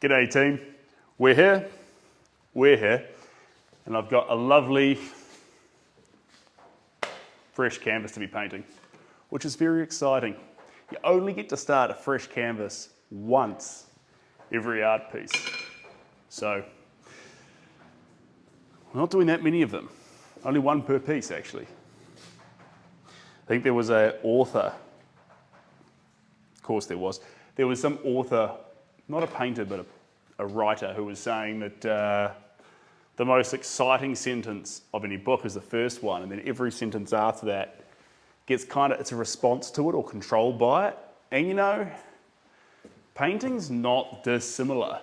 G'day team, we're here, and I've got a lovely fresh canvas to be painting, which is very exciting. You only get to start a fresh canvas once every art piece. So, we're not doing that many of them. Only one per piece actually. I think there was an author, of course there was some author, not a painter but a writer, who was saying that the most exciting sentence of any book is the first one, and then every sentence after that gets it's a response to it or controlled by it. And you know, painting's not dissimilar.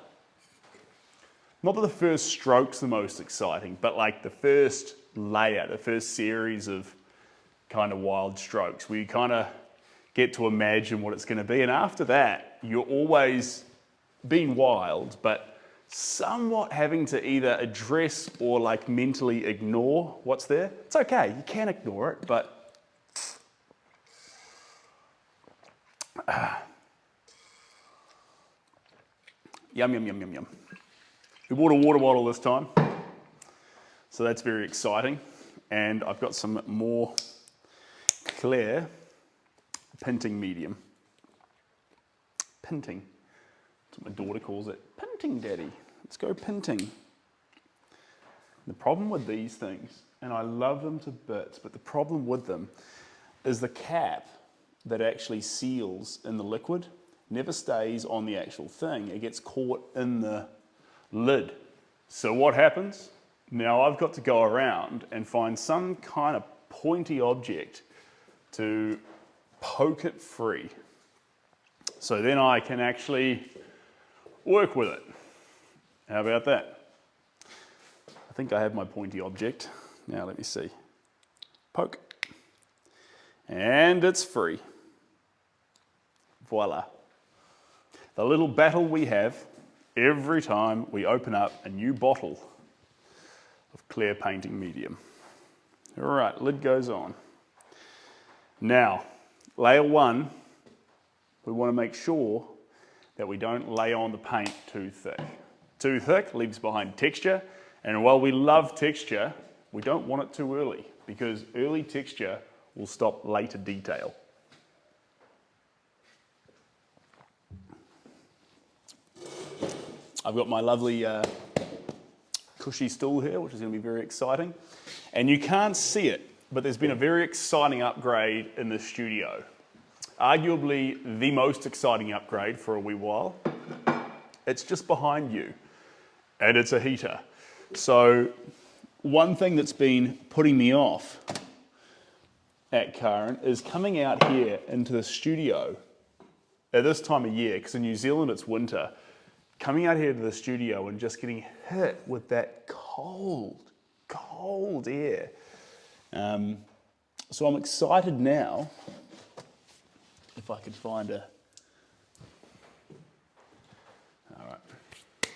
Not that the first stroke's the most exciting, but like the first layer, the first series of kind of wild strokes where you kind of get to imagine what it's going to be. And after that, you're always being wild, but somewhat having to either address or like mentally ignore what's there. It's okay, you can ignore it, but yum, yum, yum, yum, yum. We bought a water bottle this time, so that's very exciting. And I've got some more clear pinting medium. Pinting, that's what my daughter calls it. Pinting, Daddy. Let's go pinting. The problem with these things, and I love them to bits, but the problem with them is the cap that actually seals in the liquid never stays on the actual thing. It gets caught in the lid. So what happens? Now I've got to go around and find some kind of pointy object to poke it free. So then I can actually work with it. How about that? I think I have my pointy object. Now let me see. Poke. And it's free. Voila. The little battle we have every time we open up a new bottle of clear painting medium. All right, lid goes on. Now, layer one, we want to make sure that we don't lay on the paint too thick. Too thick leaves behind texture, and while we love texture, we don't want it too early, because early texture will stop later detail. I've got my lovely cushy stool here, which is going to be very exciting. And you can't see it, but there's been a very exciting upgrade in the studio. Arguably the most exciting upgrade for a wee while. It's just behind you, and it's a heater. So one thing that's been putting me off at current is coming out here into the studio at this time of year, because in New Zealand it's winter. Coming out here to the studio and just getting hit with that cold air. So I'm excited now, if I could find a... All right, I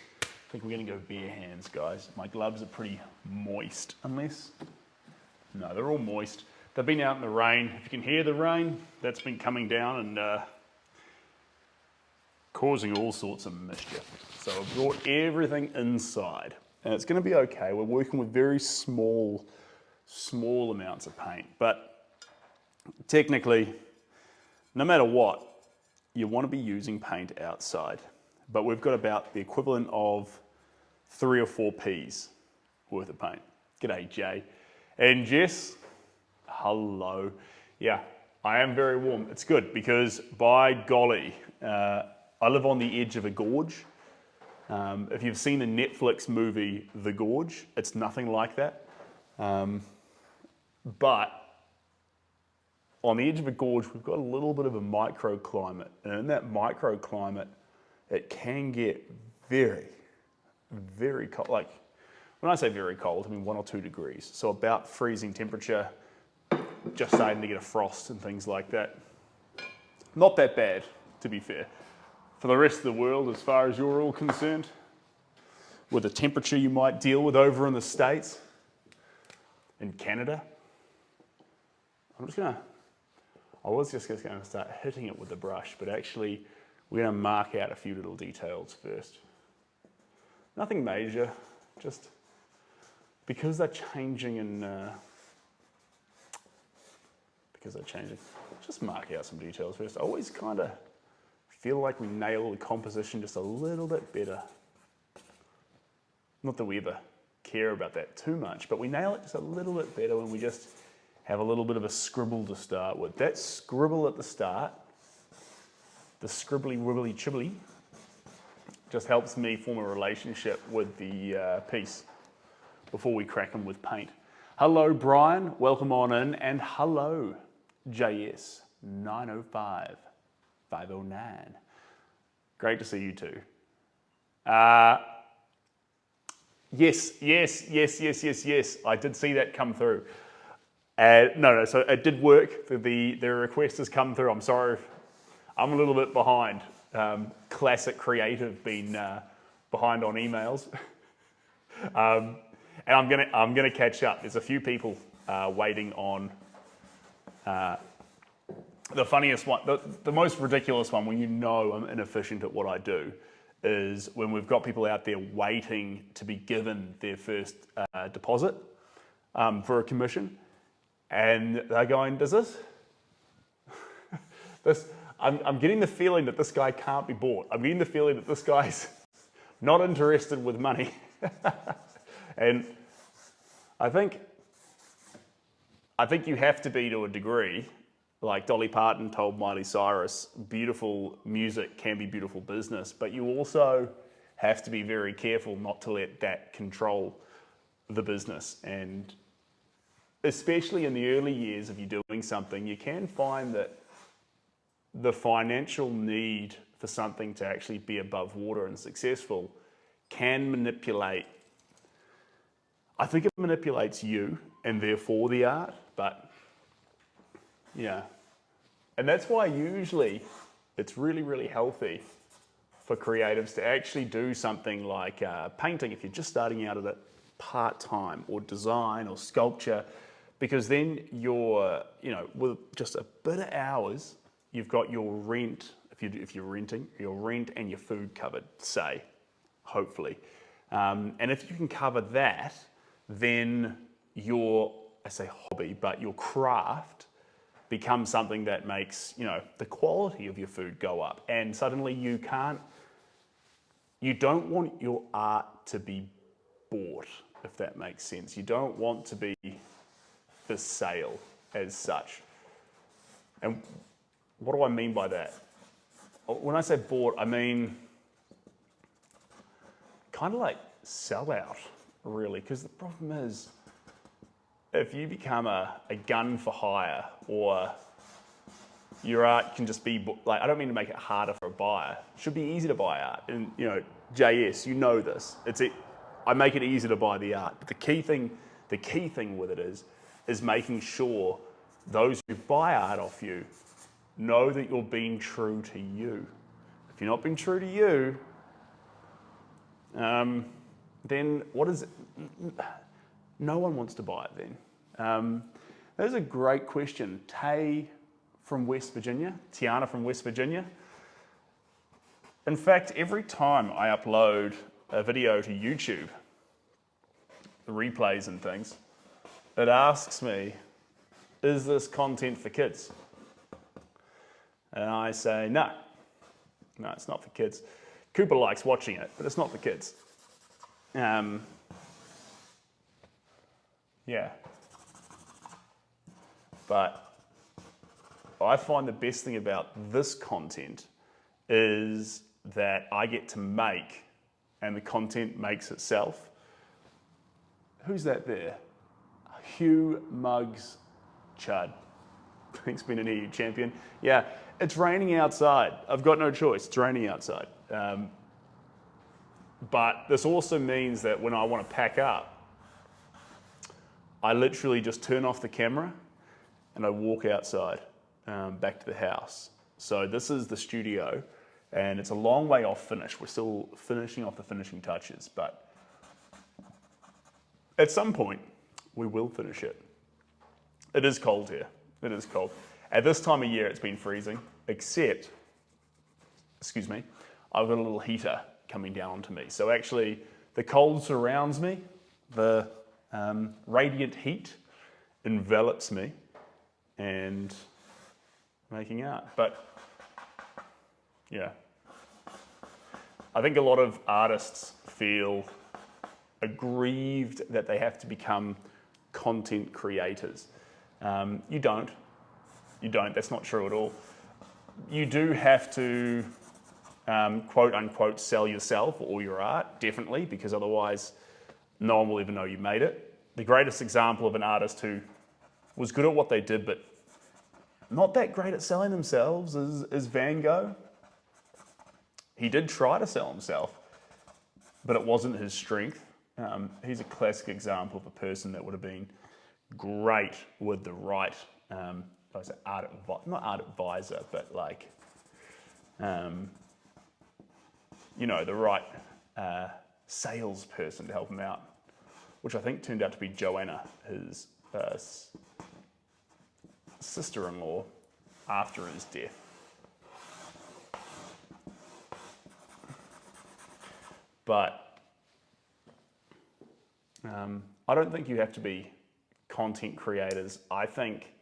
think we're gonna go bare hands, guys. My gloves are pretty moist, unless... No, they're all moist. They've been out in the rain. If you can hear the rain, that's been coming down and causing all sorts of mischief. So I've brought everything inside, and it's going to be okay. We're working with very small amounts of paint, but technically, no matter what, you want to be using paint outside. But we've got about the equivalent of 3 or 4 P's worth of paint. G'day, Jay. And Jess, hello. Yeah, I am very warm. It's good because, by golly, I live on the edge of a gorge. If you've seen the Netflix movie, The Gorge, it's nothing like that. But on the edge of a gorge, we've got a little bit of a microclimate. And in that microclimate, it can get very, very cold. Like, when I say very cold, I mean 1 or 2 degrees. So about freezing temperature, just starting to get a frost and things like that. Not that bad, to be fair. For the rest of the world, as far as you're all concerned, with the temperature you might deal with over in the States, in Canada, I was just going to start hitting it with the brush, but actually we're going to mark out a few little details first. Nothing major, just because they're changing just mark out some details first. I always kind of feel like we nail the composition just a little bit better. Not that we ever care about that too much, but we nail it just a little bit better when we just have a little bit of a scribble to start with. That scribble at the start, the scribbly wibbly chibbly, just helps me form a relationship with the piece before we crack them with paint. Hello Brian, welcome on in, and hello JS 905 509. Great to see you too. Yes. I did see that come through. No, so it did work. The request has come through. I'm sorry, I'm a little bit behind. Classic creative being behind on emails. And I'm gonna catch up. There's a few people waiting on the funniest one, the most ridiculous one, when you know I'm inefficient at what I do, is when we've got people out there waiting to be given their first deposit for a commission, and they're going, does this? I'm getting the feeling that this guy can't be bought. I'm getting the feeling that this guy's not interested with money. And I think you have to be, to a degree, like Dolly Parton told Miley Cyrus, beautiful music can be beautiful business, but you also have to be very careful not to let that control the business. And especially in the early years of you doing something, you can find that the financial need for something to actually be above water and successful can manipulate. I think it manipulates you and therefore the art, but yeah. And that's why usually it's really, really healthy for creatives to actually do something like painting if you're just starting out at it part-time, or design or sculpture, because then you're, with just a bit of hours, you've got your rent, if you're renting, your rent and your food covered, say, hopefully. And if you can cover that, then your, I say hobby, but your craft becomes something that makes, the quality of your food go up. And suddenly you don't want your art to be bought, if that makes sense. You don't want to be for sale as such. And what do I mean by that? When I say bought, I mean kind of like sell out, really, because the problem is, if you become a gun for hire, or your art can just be, like, I don't mean to make it harder for a buyer. It should be easy to buy art. And, JS, you know this. I make it easy to buy the art. But the key thing with it is making sure those who buy art off you know that you're being true to you. If you're not being true to you, then what is it? No one wants to buy it then. That is a great question. Tiana from West Virginia. In fact, every time I upload a video to YouTube, the replays and things, it asks me, is this content for kids? And I say, no, it's not for kids. Cooper likes watching it, but it's not for kids. Yeah. But I find the best thing about this content is that I get to make, and the content makes itself. Who's that there? Hugh Muggs Chud. Thanks for being an EU champion. Yeah, it's raining outside. I've got no choice. It's raining outside. But this also means that when I want to pack up, I literally just turn off the camera and I walk outside back to the house. So this is the studio, and it's a long way off finish. We're still finishing off the finishing touches, but at some point we will finish it. It is cold here. It is cold. At this time of year it's been freezing, except, excuse me, I've got a little heater coming down onto me. So actually The cold surrounds me, the radiant heat envelops me, and making art. But yeah, I think a lot of artists feel aggrieved that they have to become content creators. You don't. That's not true at all. You do have to quote unquote sell yourself or your art, definitely, because otherwise no one will even know you made it. The greatest example of an artist who was good at what they did but not that great at selling themselves is Van Gogh. He did try to sell himself, but it wasn't his strength. He's a classic example of a person that would have been great with the right, not art advisor, but like, you know, the right salesperson to help him out, which I think turned out to be Joanna, his sister-in-law, after his death. But I don't think you have to be content creators. I think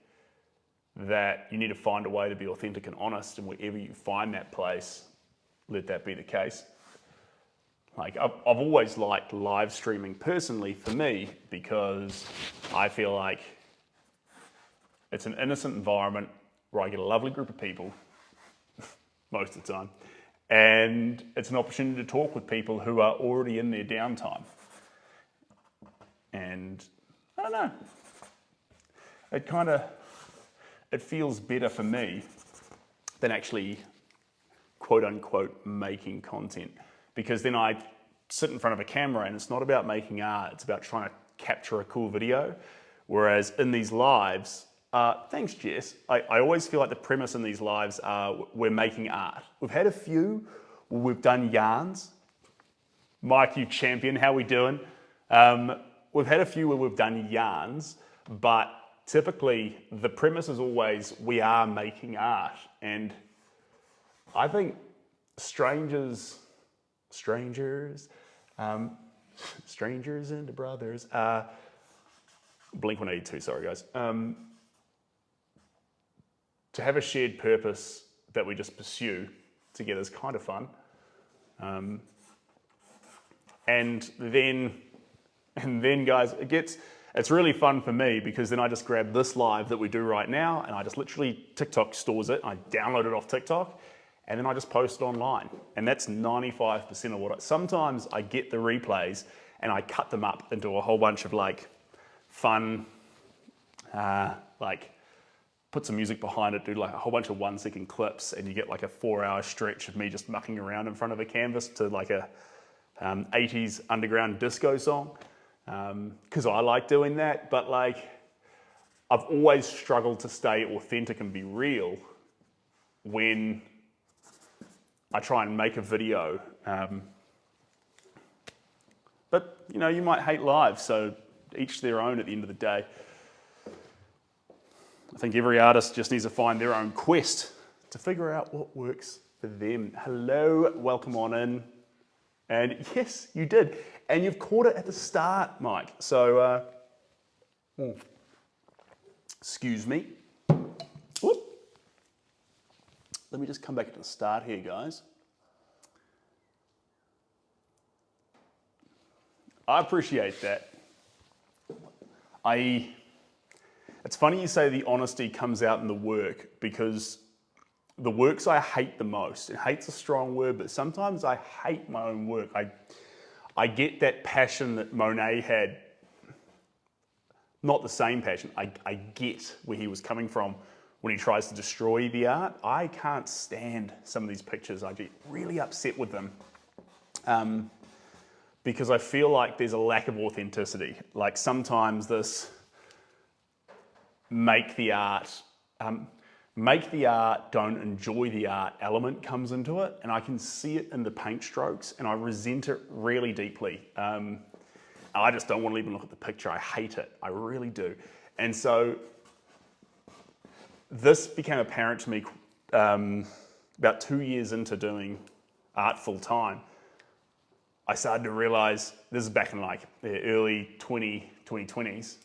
that you need to find a way to be authentic and honest, and wherever you find that place, let that be the case. Like, I've always liked live streaming personally for me, because I feel like it's an innocent environment where I get a lovely group of people most of the time, and it's an opportunity to talk with people who are already in their downtime. And I don't know, it feels better for me than actually quote unquote making content, because then I sit in front of a camera and it's not about making art, it's about trying to capture a cool video. Whereas in these lives, thanks Jess, I always feel like the premise in these lives are we're making art. We've had a few where we've done yarns. Mike, you champion, how we doing? We've had a few where we've done yarns, but typically the premise is always we are making art. And I think strangers into brothers, Blink-182, sorry guys. To have a shared purpose that we just pursue together is kind of fun. And then guys, it's really fun for me, because then I just grab this live that we do right now and I just literally, TikTok stores it, I download it off TikTok, and then I just post it online. And that's 95% of what sometimes I get the replays and I cut them up into a whole bunch of like fun, like put some music behind it, do like a whole bunch of 1-second clips, and you get like a 4-hour stretch of me just mucking around in front of a canvas to like a 80s underground disco song. Because I like doing that, but like I've always struggled to stay authentic and be real when I try and make a video. But you know, you might hate live, so each their own at the end of the day. I think every artist just needs to find their own quest to figure out what works for them. Hello, welcome on in. And yes, you did. And you've caught it at the start, Mike. So, excuse me. Whoop. Let me just come back to the start here, guys. I appreciate that. It's funny you say the honesty comes out in the work, because the works I hate the most, and hate's a strong word, but sometimes I hate my own work. I get that passion that Monet had, not the same passion, I get where he was coming from when he tries to destroy the art. I can't stand some of these pictures. I get really upset with them because I feel like there's a lack of authenticity. Like sometimes this make the art, don't enjoy the art element comes into it, and I can see it in the paint strokes, and I resent it really deeply. I just don't want to even look at the picture. I hate it. I really do. And so this became apparent to me about 2 years into doing art full time. I started to realize, this is back in like the early 2020s,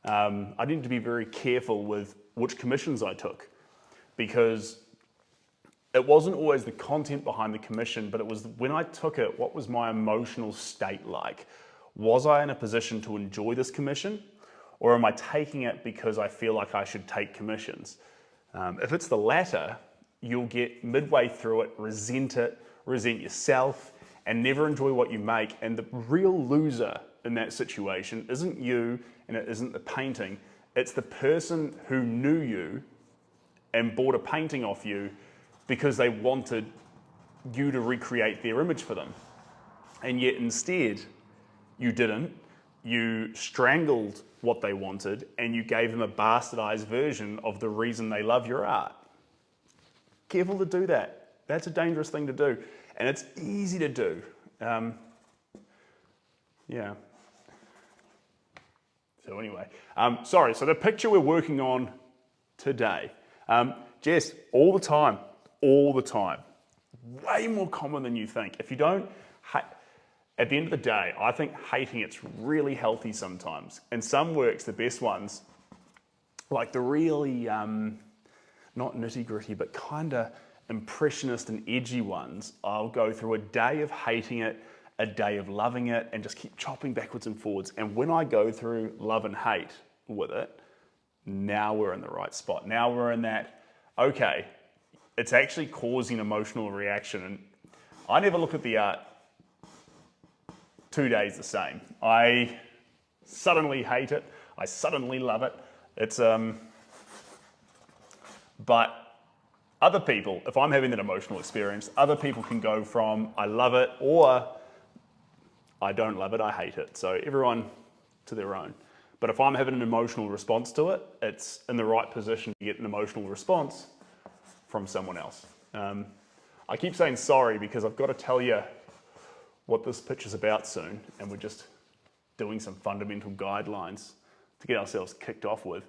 I needed to be very careful with which commissions I took, because it wasn't always the content behind the commission, but it was when I took it, what was my emotional state like? Was I in a position to enjoy this commission, or am I taking it because I feel like I should take commissions? If it's the latter, you'll get midway through it, resent yourself, and never enjoy what you make. And the real loser in that situation isn't you, and it isn't the painting. It's the person who knew you and bought a painting off you because they wanted you to recreate their image for them. And yet instead, you didn't. You strangled what they wanted, and you gave them a bastardized version of the reason they love your art. Careful to do that. That's a dangerous thing to do. And it's easy to do. Yeah. So anyway, sorry, so the picture we're working on today, Jess, all the time, way more common than you think. If you don't, at the end of the day, I think hating it's really healthy sometimes. And some works, the best ones, like the really, not nitty gritty, but kind of impressionist and edgy ones, I'll go through a day of hating it, a day of loving it, and just keep chopping backwards and forwards. And when I go through love and hate with it, now we're in the right spot. Now we're in that, okay, it's actually causing emotional reaction. And I never look at the art 2 days the same. I suddenly hate it. I suddenly love it. It's, but other people, if I'm having that emotional experience, other people can go from I love it or I don't love it, I hate it. So everyone to their own. But if I'm having an emotional response to it, it's in the right position to get an emotional response from someone else. I keep saying sorry because I've got to tell you what this picture's about soon, and we're just doing some fundamental guidelines to get ourselves kicked off with.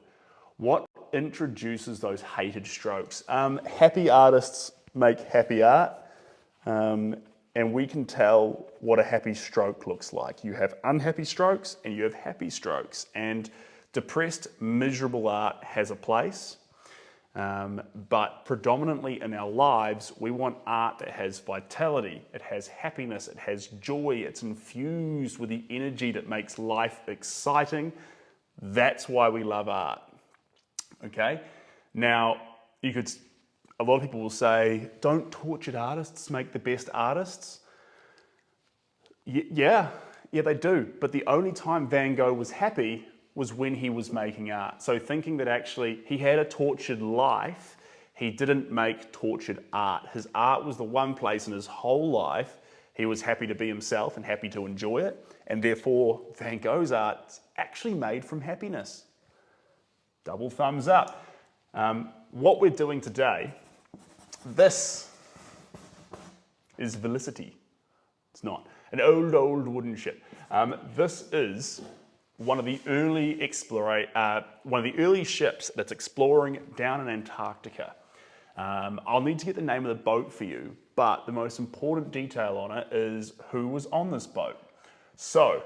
What introduces those hated strokes? Happy artists make happy art, and we can tell what a happy stroke looks like. You have unhappy strokes and you have happy strokes, and depressed, miserable art has a place, but predominantly in our lives, we want art that has vitality, it has happiness, it has joy, it's infused with the energy that makes life exciting. That's why we love art. Okay, now a lot of people will say, don't tortured artists make the best artists? Yeah, they do. But the only time Van Gogh was happy was when he was making art. So thinking that actually he had a tortured life, he didn't make tortured art. His art was the one place in his whole life he was happy to be himself and happy to enjoy it. And therefore, Van Gogh's art's actually made from happiness. Double thumbs up. What we're doing today, this is Felicity. It's not. An old wooden ship. This is one of the early ships that's exploring down in Antarctica. I'll need to get the name of the boat for you, but the most important detail on it is who was on this boat. So,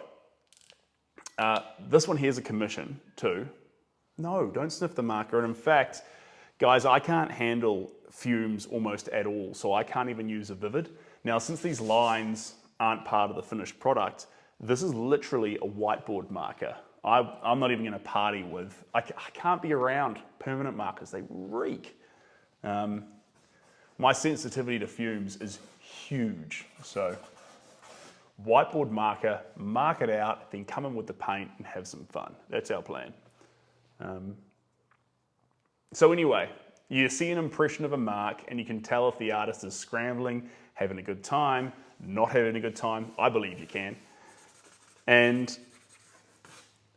this one here's a commission too. No, don't sniff the marker. And in fact, guys, I can't handle fumes almost at all, so I can't even use a Vivid. Now, since these lines aren't part of the finished product, this is literally a whiteboard marker. I'm not even going to party with, I can't be around permanent markers. They reek. My sensitivity to fumes is huge. So whiteboard marker, mark it out, then come in with the paint and have some fun. That's our plan. So anyway, you see an impression of a mark and you can tell if the artist is scrambling, having a good time, not having a good time. I believe you can. And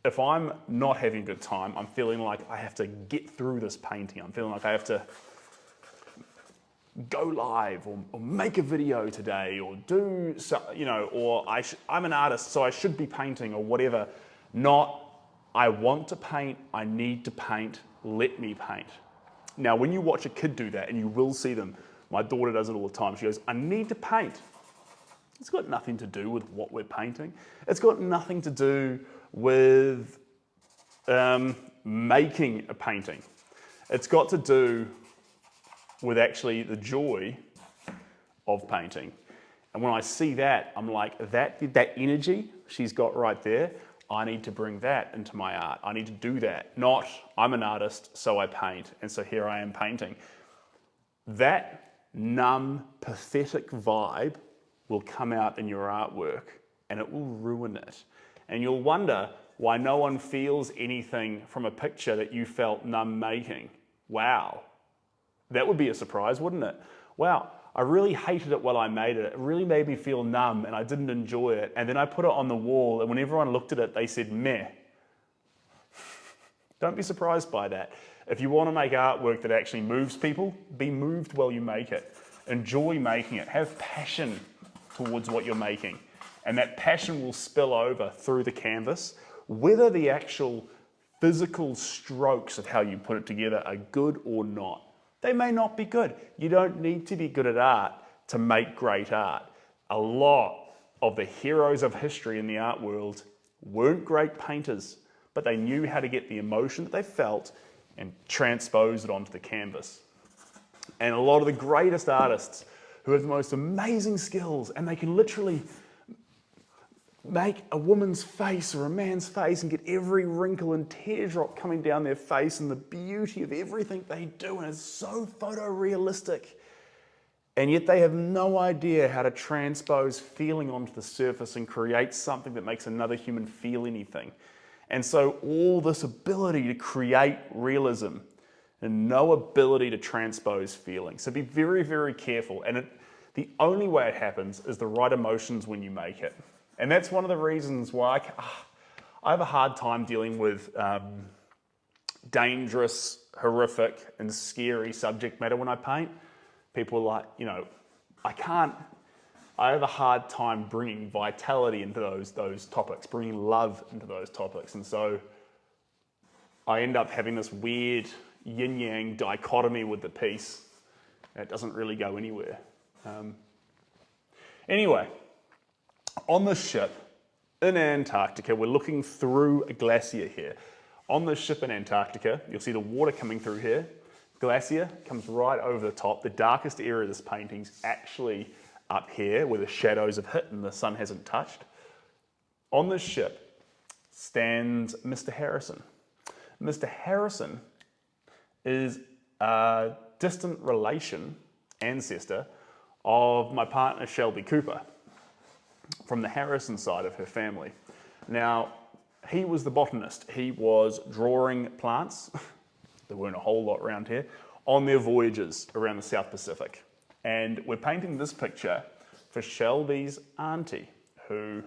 if I'm not having a good time, I'm feeling like I have to get through this painting. I'm feeling like I have to go live or make a video today or do, or I'm an artist, so I should be painting or whatever. Not, I want to paint, I need to paint, let me paint. Now, when you watch a kid do that, and you will see them, my daughter does it all the time, she goes, I need to paint. It's got nothing to do with what we're painting. It's got nothing to do with making a painting. It's got to do with actually the joy of painting. And when I see that, I'm like, that energy she's got right there, I need to bring that into my art. I need to do that. Not, I'm an artist, so I paint, and so here I am painting. That numb, pathetic vibe will come out in your artwork, and it will ruin it. And you'll wonder why no one feels anything from a picture that you felt numb making. Wow. That would be a surprise, wouldn't it? Wow, I really hated it while I made it. It really made me feel numb and I didn't enjoy it. And then I put it on the wall and when everyone looked at it, they said, meh. Don't be surprised by that. If you want to make artwork that actually moves people, be moved while you make it. Enjoy making it. Have passion towards what you're making. And that passion will spill over through the canvas, whether the actual physical strokes of how you put it together are good or not. They may not be good. You don't need to be good at art to make great art. A lot of the heroes of history in the art world weren't great painters, but they knew how to get the emotion that they felt and transpose it onto the canvas. And a lot of the greatest artists who have the most amazing skills, and they can literally make a woman's face or a man's face and get every wrinkle and teardrop coming down their face and the beauty of everything they do, and it's so photorealistic. And yet they have no idea how to transpose feeling onto the surface and create something that makes another human feel anything. And so all this ability to create realism and no ability to transpose feeling. So be very, very careful. And the only way it happens is the right emotions when you make it. And that's one of the reasons why I have a hard time dealing with dangerous, horrific, and scary subject matter when I paint. People are like, you know, I have a hard time bringing vitality into those topics, bringing love into those topics. And so I end up having this weird yin-yang dichotomy with the piece. It doesn't really go anywhere. Anyway. On the ship in Antarctica, we're looking through a glacier here. On the ship in Antarctica, you'll see the water coming through here. Glacier comes right over the top. The darkest area of this painting's actually up here where the shadows have hit and the sun hasn't touched. On the ship stands Mr. Harrison. Mr. Harrison is a distant relation, ancestor, of my partner Shelby Cooper, from the Harrison side of her family. Now, he was the botanist. He was drawing plants, there weren't a whole lot around here, on their voyages around the South Pacific. And we're painting this picture for Shelby's auntie, who,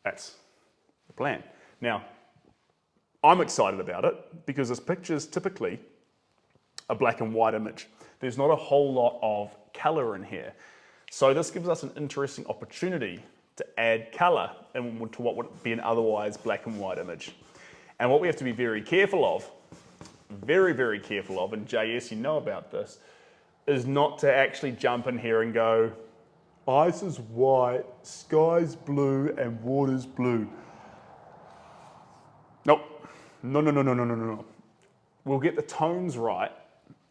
that's the plan. Now, I'm excited about it because this picture is typically a black and white image. There's not a whole lot of colour in here. So this gives us an interesting opportunity to add colour to what would be an otherwise black and white image. And what we have to be very careful of, very, very careful of, and JS, you know about this, is not to actually jump in here and go, ice is white, sky's blue, and water's blue. Nope. No. We'll get the tones right.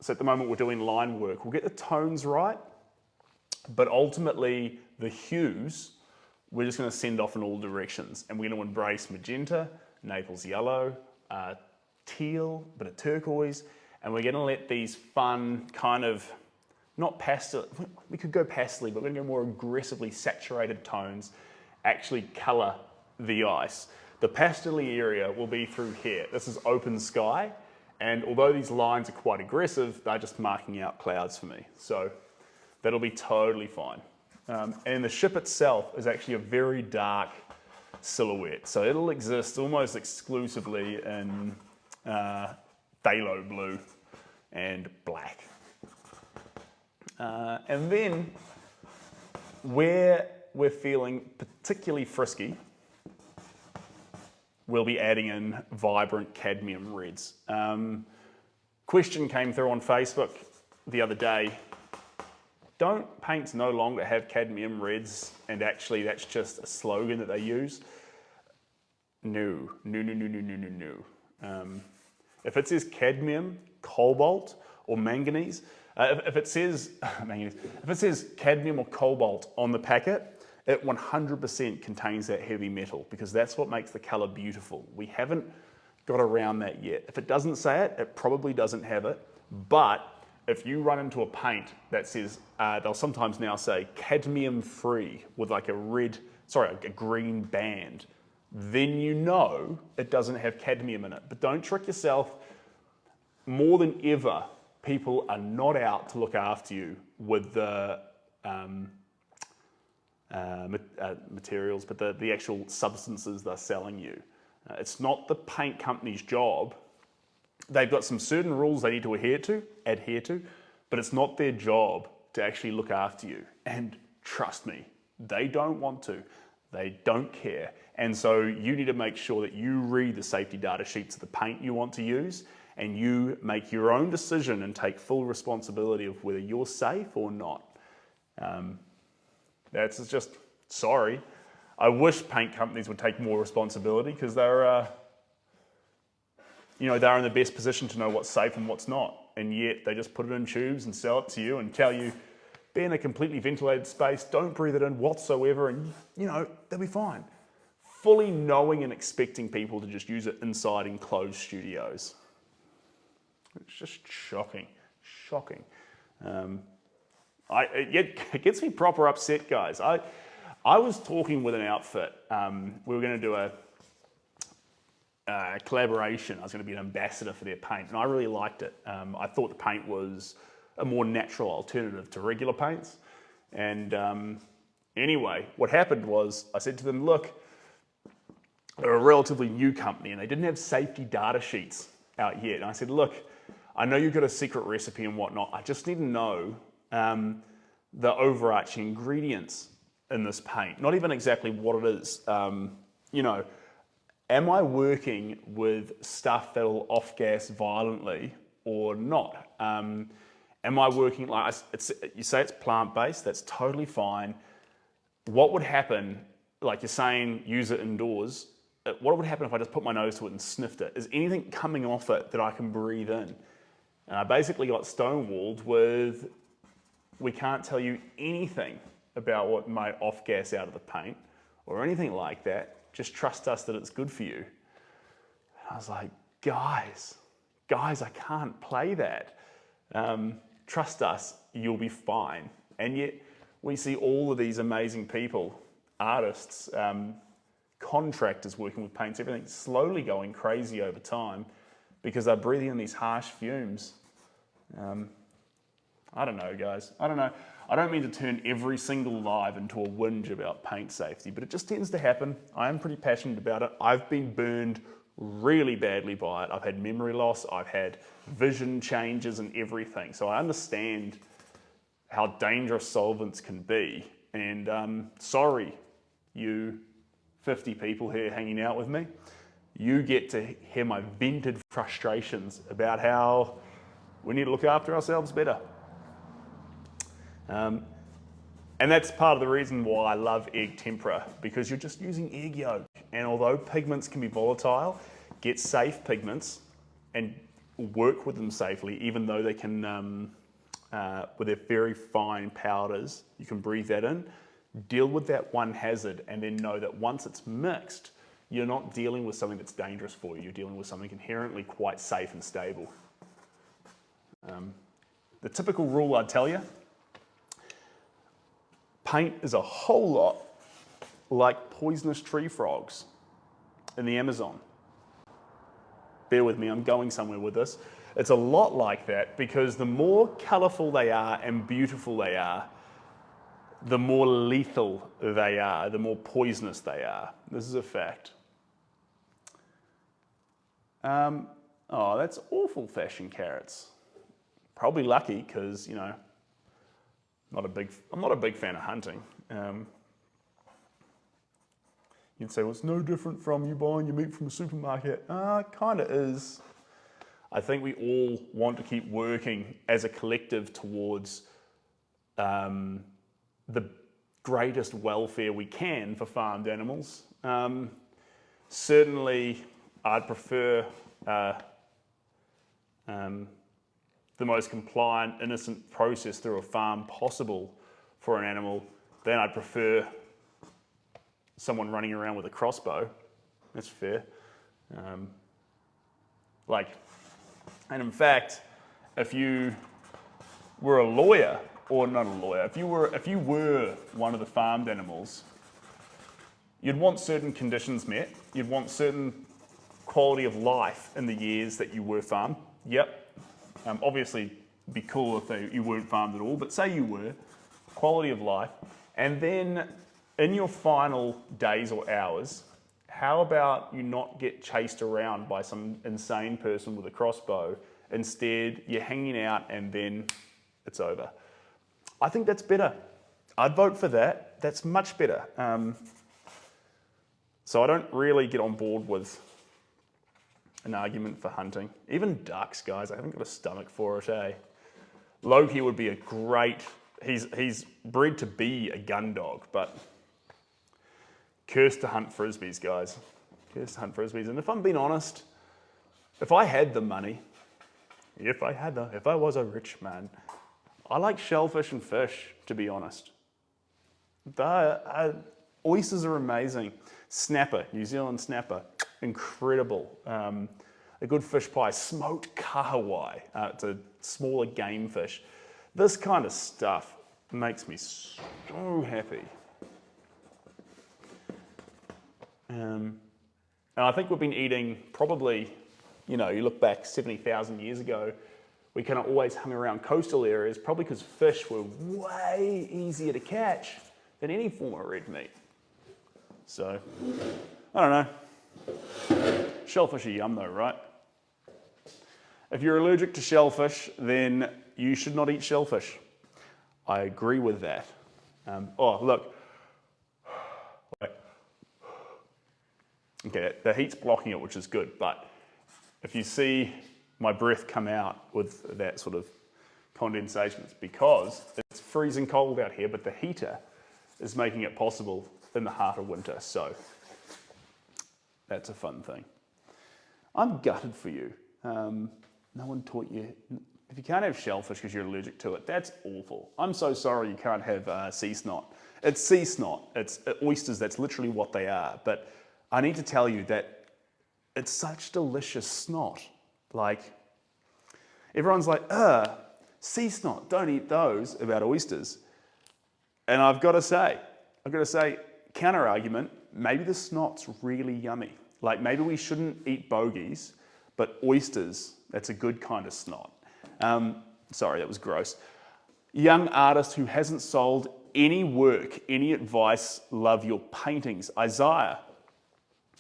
So at the moment we're doing line work. We'll get the tones right, but ultimately the hues, we're just going to send off in all directions. And we're going to embrace magenta, Naples yellow, teal, bit of turquoise, and we're going to let these fun kind of, not pastel, we could go pastel, but we're going to go more aggressively saturated tones, actually colour the ice. The pastel-y area will be through here. This is open sky, and although these lines are quite aggressive, they're just marking out clouds for me. So that'll be totally fine. And the ship itself is actually a very dark silhouette. So it'll exist almost exclusively in phthalo blue and black. And then where we're feeling particularly frisky, we'll be adding in vibrant cadmium reds. Question came through on Facebook the other day. don't paints no longer have cadmium reds, and actually that's just a slogan that they use? No. If it says cadmium, cobalt, or manganese, if it says manganese, if it says cadmium or cobalt on the packet, it 100% contains that heavy metal, because that's what makes the color beautiful. We haven't got around that yet. If it doesn't say it, it probably doesn't have it. But if you run into a paint that says, they'll sometimes now say cadmium free with like a green band, then you know it doesn't have cadmium in it. But don't trick yourself. More than ever, people are not out to look after you with the materials, but the actual substances they're selling you. It's not the paint company's job. They've got some certain rules they need to adhere to, but it's not their job to actually look after you. And trust me, they don't want to. They don't care. And so you need to make sure that you read the safety data sheets of the paint you want to use, and you make your own decision and take full responsibility of whether you're safe or not. That's just, sorry. I wish paint companies would take more responsibility, because they're in the best position to know what's safe and what's not. And yet they just put it in tubes and sell it to you and tell you, be in a completely ventilated space, don't breathe it in whatsoever, and they'll be fine. Fully knowing and expecting people to just use it inside enclosed studios. It's just shocking. It gets me proper upset, guys. I was talking with an outfit. We were going to do a collaboration. I was going to be an ambassador for their paint, and I really liked it. I thought the paint was a more natural alternative to regular paints. And anyway, what happened was I said to them, look, they're a relatively new company and they didn't have safety data sheets out yet. And I said, look, I know you've got a secret recipe and whatnot. I just need to know the overarching ingredients in this paint. Not even exactly what it is. Am I working with stuff that'll off-gas violently or not? Am I working, you say it's plant-based, that's totally fine. What would happen, like you're saying, use it indoors, what would happen if I just put my nose to it and sniffed it? Is anything coming off it that I can breathe in? And I basically got stonewalled with, we can't tell you anything about what might off-gas out of the paint or anything like that. Just trust us that it's good for you. And I was like, guys, I can't play that. Trust us, you'll be fine. And yet we see all of these amazing people, artists, contractors working with paints, everything slowly going crazy over time because they're breathing in these harsh fumes. I don't know, guys. I don't know. I don't mean to turn every single live into a whinge about paint safety, but it just tends to happen. I am pretty passionate about it. I've been burned really badly by it. I've had memory loss. I've had vision changes and everything. So I understand how dangerous solvents can be. And sorry, you 50 people here hanging out with me. You get to hear my vented frustrations about how we need to look after ourselves better. And that's part of the reason why I love egg tempera, because you're just using egg yolk. And although pigments can be volatile, get safe pigments and work with them safely, even though they can, with their very fine powders, you can breathe that in. Deal with that one hazard and then know that once it's mixed, you're not dealing with something that's dangerous for you. You're dealing with something inherently quite safe and stable. The typical rule I'd tell you, paint is a whole lot like poisonous tree frogs in the Amazon. Bear with me, I'm going somewhere with this. It's a lot like that because the more colourful they are and beautiful they are, the more lethal they are, the more poisonous they are. This is a fact. Oh, that's awful, fashion carrots. Probably lucky because, you know, I'm not a big fan of hunting. You'd say, well, it's no different from you buying your meat from a supermarket. Kind of is. I think we all want to keep working as a collective towards the greatest welfare we can for farmed animals. Certainly, I'd prefer the most compliant, innocent process through a farm possible for an animal. Then I'd prefer someone running around with a crossbow. That's fair. And in fact, if you were a lawyer, or not a lawyer, if you were one of the farmed animals, you'd want certain conditions met. You'd want certain quality of life in the years that you were farmed. Yep. Obviously, it'd be cool if you weren't farmed at all, but say you were, quality of life. And then in your final days or hours, how about you not get chased around by some insane person with a crossbow? Instead, you're hanging out and then it's over. I think that's better. I'd vote for that. That's much better. So I don't really get on board with an argument for hunting. Even ducks, guys, I haven't got a stomach for it, eh? Loki would be a great, he's bred to be a gun dog, but cursed to hunt frisbees, guys. Cursed to hunt frisbees. And if I'm being honest, if I had the money, if I was a rich man, I like shellfish and fish, to be honest. Oysters are amazing. Snapper, New Zealand snapper, incredible. A good fish pie, smoked kahawai. It's a smaller game fish. This kind of stuff makes me so happy. And I think we've been eating probably, you look back 70,000 years ago, we kind of always hung around coastal areas, probably because fish were way easier to catch than any form of red meat. So, I don't know. Shellfish are yum though, right? If you're allergic to shellfish, then you should not eat shellfish. I agree with that. Oh, look. Okay, the heat's blocking it, which is good, but if you see my breath come out with that sort of condensation, it's because it's freezing cold out here, but the heater is making it possible in the heart of winter, so that's a fun thing. I'm gutted for you. No one taught you, if you can't have shellfish because you're allergic to it, that's awful. I'm so sorry you can't have sea snot. It's sea snot, it's oysters, that's literally what they are, but I need to tell you that it's such delicious snot. Like, everyone's like, sea snot, don't eat those about oysters. And I've got to say, counter argument, maybe the snot's really yummy. Like maybe we shouldn't eat bogies, but oysters, that's a good kind of snot. Sorry, that was gross. Young artist who hasn't sold any work, any advice, love your paintings. Isaiah,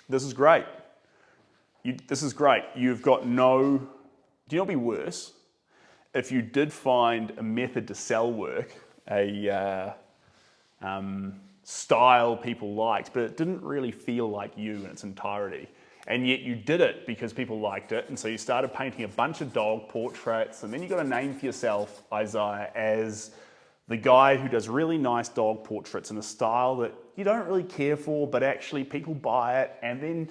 this is great. This is great. You've got no, do you know what'd be worse? If you did find a method to sell work, a style people liked, but it didn't really feel like you in its entirety. And yet you did it because people liked it. And so you started painting a bunch of dog portraits, and then you got a name for yourself, Isaiah, as the guy who does really nice dog portraits in a style that you don't really care for, but actually people buy it. And then,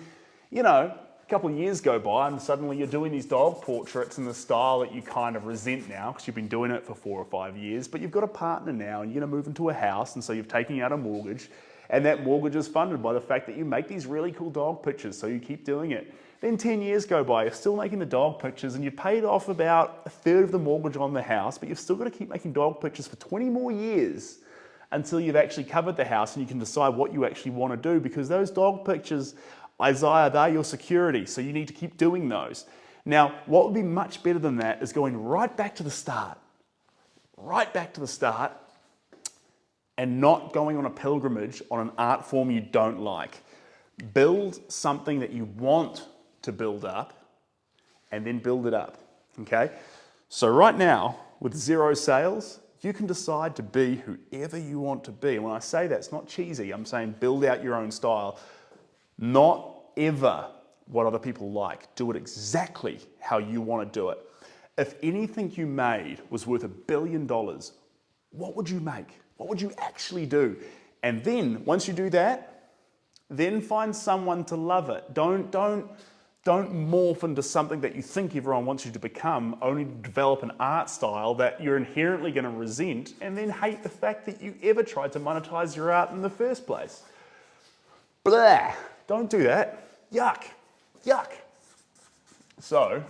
a couple of years go by and suddenly you're doing these dog portraits in the style that you kind of resent now because you've been doing it for 4 or 5 years, but you've got a partner now and you're going to move into a house, and so you're taking out a mortgage, and that mortgage is funded by the fact that you make these really cool dog pictures, so you keep doing it. Then 10 years go by, you're still making the dog pictures, and you've paid off about 1/3 of the mortgage on the house, but you've still got to keep making dog pictures for 20 more years until you've actually covered the house and you can decide what you actually want to do, because those dog pictures, Isaiah, they're your security, so you need to keep doing those. Now, what would be much better than that is going right back to the start, and not going on a pilgrimage on an art form you don't like. Build something that you want to build up, and then build it up, okay? So right now, with 0 sales, you can decide to be whoever you want to be. And when I say that, it's not cheesy. I'm saying build out your own style. Not ever what other people like. Do it exactly how you want to do it. If anything you made was worth $1 billion, what would you make? What would you actually do? And then, once you do that, then find someone to love it. Don't morph into something that you think everyone wants you to become, only to develop an art style that you're inherently going to resent and then hate the fact that you ever tried to monetize your art in the first place. Blah! Don't do that. Yuck. Yuck. So,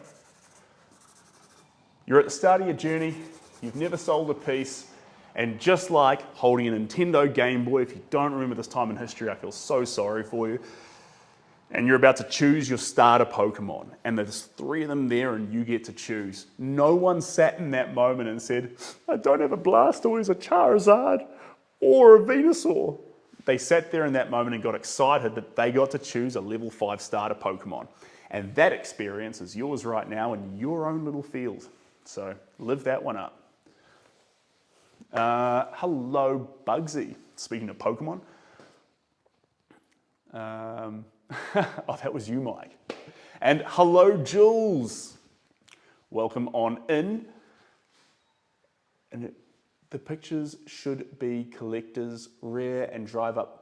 you're at the start of your journey, you've never sold a piece, and just like holding a Nintendo Game Boy, if you don't remember this time in history, I feel so sorry for you, and you're about to choose your starter Pokemon, and there's 3 of them there and you get to choose. No one sat in that moment and said, I don't have a Blastoise, a Charizard, or a Venusaur. They sat there in that moment and got excited that they got to choose a level 5 starter Pokemon. And that experience is yours right now in your own little field. So live that one up. Hello, Bugsy. Speaking of Pokemon. Oh, that was you, Mike. And hello, Jules. Welcome on in. And the pictures should be collectors, rare, and drive up.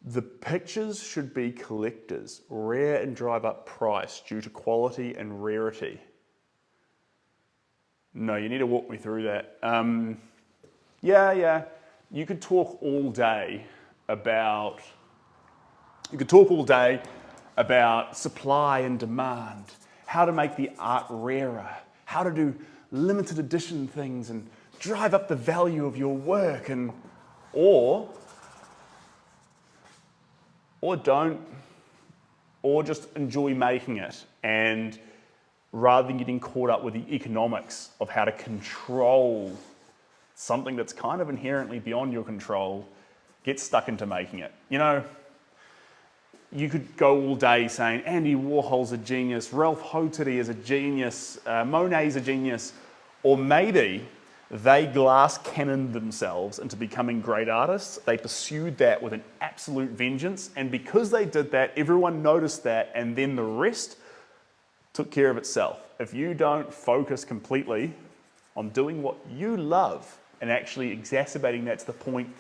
The pictures should be collectors, rare, and drive up price due to quality and rarity. No, you need to walk me through that. Yeah. You could talk all day about supply and demand, how to make the art rarer, how to do limited edition things and drive up the value of your work, and or just enjoy making it, and rather than getting caught up with the economics of how to control something that's kind of inherently beyond your control, get stuck into making it. You know, you could go all day saying Andy Warhol's a genius, Ralph Hotity is a genius, Monet's a genius, or maybe they glass cannoned themselves into becoming great artists. They pursued that with an absolute vengeance, and because they did that, everyone noticed that, and then the rest took care of itself. If you don't focus completely on doing what you love and actually exacerbating that to the point,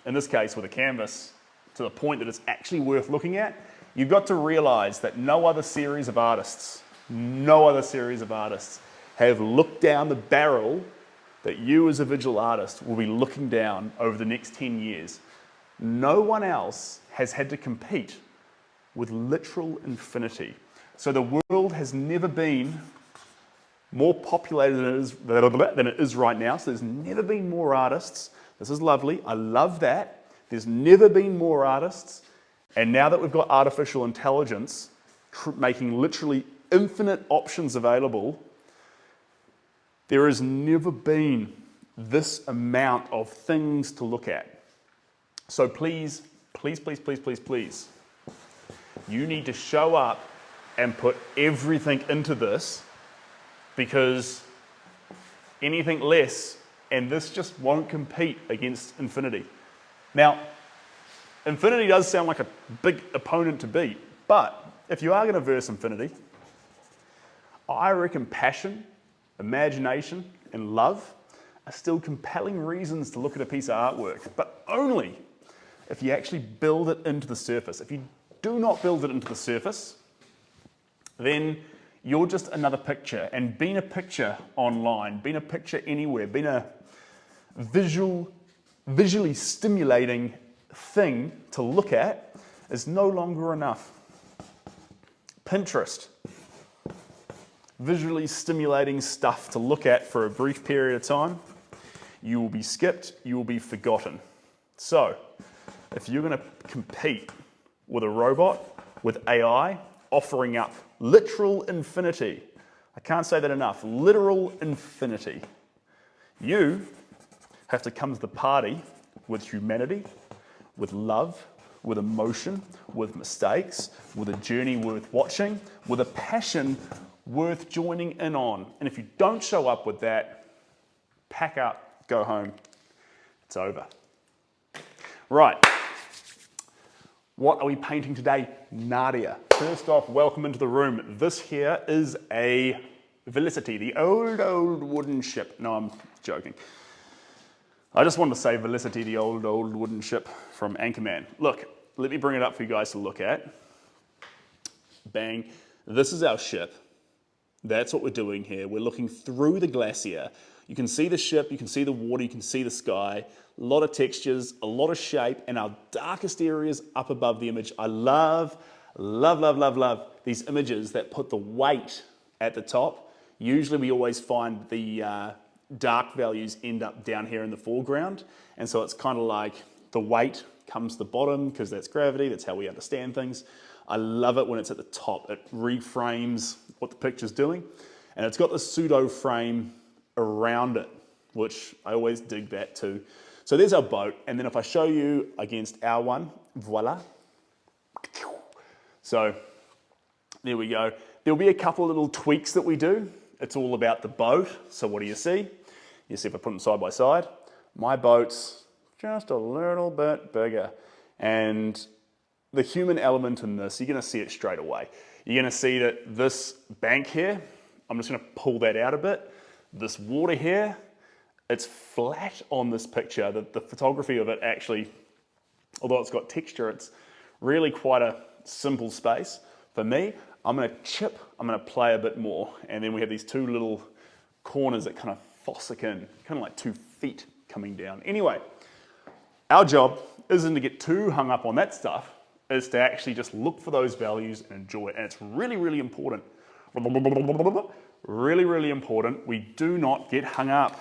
in this case with a canvas, to the point that it's actually worth looking at, you've got to realize that no other series of artists have looked down the barrel that you as a visual artist will be looking down over the next 10 years. No one else has had to compete with literal infinity. So the world has never been more populated than it is right now. So there's never been more artists. This is lovely. I love that. There's never been more artists. And now that we've got artificial intelligence making literally infinite options available, there has never been this amount of things to look at. So please, you need to show up and put everything into this, because anything less, and this just won't compete against infinity. Now, infinity does sound like a big opponent to beat, but if you are going to verse infinity, I reckon passion, imagination, and love are still compelling reasons to look at a piece of artwork, but only if you actually build it into the surface. If you do not build it into the surface, then you're just another picture. And being a picture online, being a picture anywhere, being a visually stimulating thing to look at is no longer enough. Pinterest, visually stimulating stuff to look at for a brief period of time. You will be skipped, you will be forgotten. So, if you're going to compete with a robot, with AI, offering up literal infinity, I can't say that enough, literal infinity, you have to come to the party with humanity, with love, with emotion, with mistakes, with a journey worth watching, with a passion worth joining in on. And if you don't show up with that, pack up, go home. It's over. Right. What are we painting today? Nadia. First off, welcome into the room. This here is a Felicity, the old wooden ship. No, joking. I just wanted to say Felicity, the old wooden ship from Anchorman. Look, let me bring it up for you guys to look at. Bang. This is our ship. That's what we're doing here. We're looking through the glacier. You can see the ship, you can see the water, you can see the sky. A lot of textures, a lot of shape, and our darkest areas up above the image. I love these images that put the weight at the top. Usually we always find the dark values end up down here in the foreground. And so it's kind of like the weight comes to the bottom because that's gravity, that's how we understand things. I love it when it's at the top. It reframes what the picture's doing. And it's got the pseudo frame around it, which I always dig that too. So there's our boat. And then if I show you against our one, voila. So there we go. There'll be a couple of little tweaks that we do. It's all about the boat. So what do you see? You see if I put them side by side, my boat's just a little bit bigger. And the human element in this, you're gonna see it straight away. You're gonna see that this bank here, I'm just gonna pull that out a bit. This water here, it's flat on this picture. The photography of it actually, although it's got texture, it's really quite a simple space. For me, I'm gonna play a bit more. And then we have these two little corners that kind of fossick in, kind of like 2 feet coming down. Anyway, our job isn't to get too hung up on that stuff, is to actually just look for those values and enjoy it. And it's really, really important. Really, really important. We do not get hung up,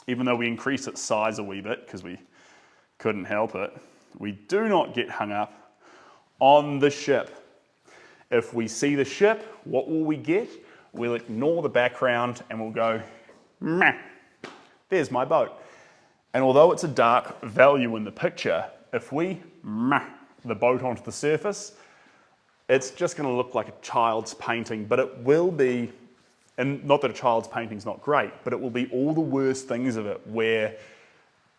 even though we increase its size a wee bit because we couldn't help it. We do not get hung up on the ship. If we see the ship, what will we get? We'll ignore the background and we'll go, meh, there's my boat. And although it's a dark value in the picture, if we meh the boat onto the surface, it's just going to look like a child's painting, but it will be, and not that a child's painting's not great, but it will be all the worst things of it, where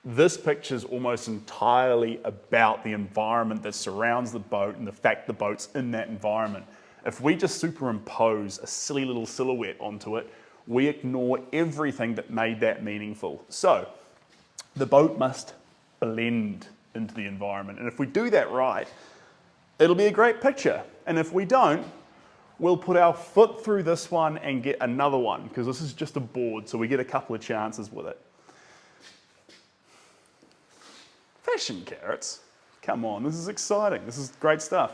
this picture is almost entirely about the environment that surrounds the boat and the fact the boat's in that environment. If we just superimpose a silly little silhouette onto it, we ignore everything that made that meaningful. So the boat must blend into the environment. And if we do that right, it'll be a great picture. And if we don't, we'll put our foot through this one and get another one, because this is just a board, so we get a couple of chances with it. Fashion carrots. Come on, this is exciting. This is great stuff.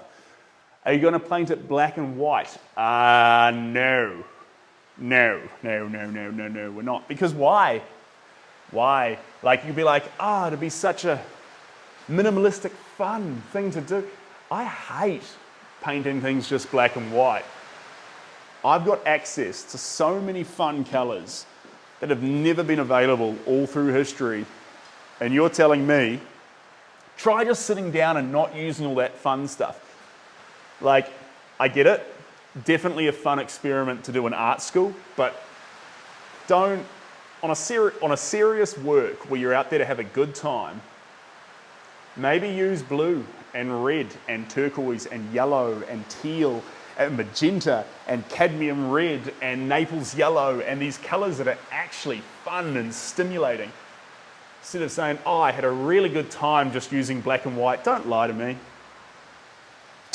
Are you going to paint it black and white? No. No, we're not. Because why? Why? Like, you'd be like, it'd be such a minimalistic, fun thing to do. I hate painting things just black and white. I've got access to so many fun colors that have never been available all through history. And you're telling me, try just sitting down and not using all that fun stuff. Like, I get it. Definitely a fun experiment to do in art school, but don't, on a serious work where you're out there to have a good time, maybe use blue and red and turquoise and yellow and teal and magenta and cadmium red and Naples yellow and these colors that are actually fun and stimulating. Instead of saying, I had a really good time just using black and white. Don't lie to me.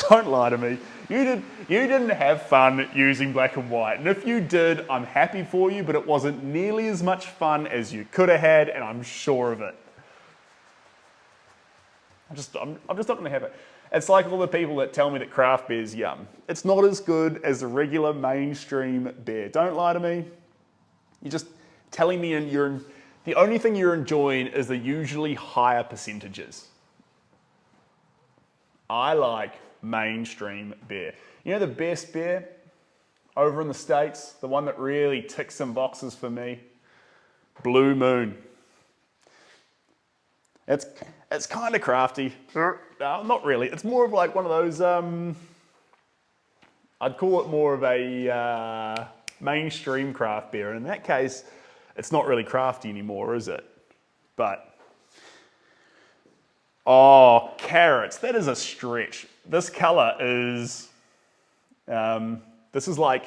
Don't lie to me. You didn't have fun using black and white. And if you did, I'm happy for you, but it wasn't nearly as much fun as you could have had, and I'm sure of it. I'm just not going to have it. It's like all the people that tell me that craft beer is yum. It's not as good as the regular mainstream beer. Don't lie to me. You're just telling me the only thing you're enjoying is the usually higher percentages. I like mainstream beer. You know the best beer over in the States? The one that really ticks some boxes for me? Blue Moon. It's kind of crafty. No, not really. It's more of like one of those, I'd call it more of a mainstream craft beer. And in that case, it's not really crafty anymore, is it? But, oh, carrots, that is a stretch. This color is, this is like,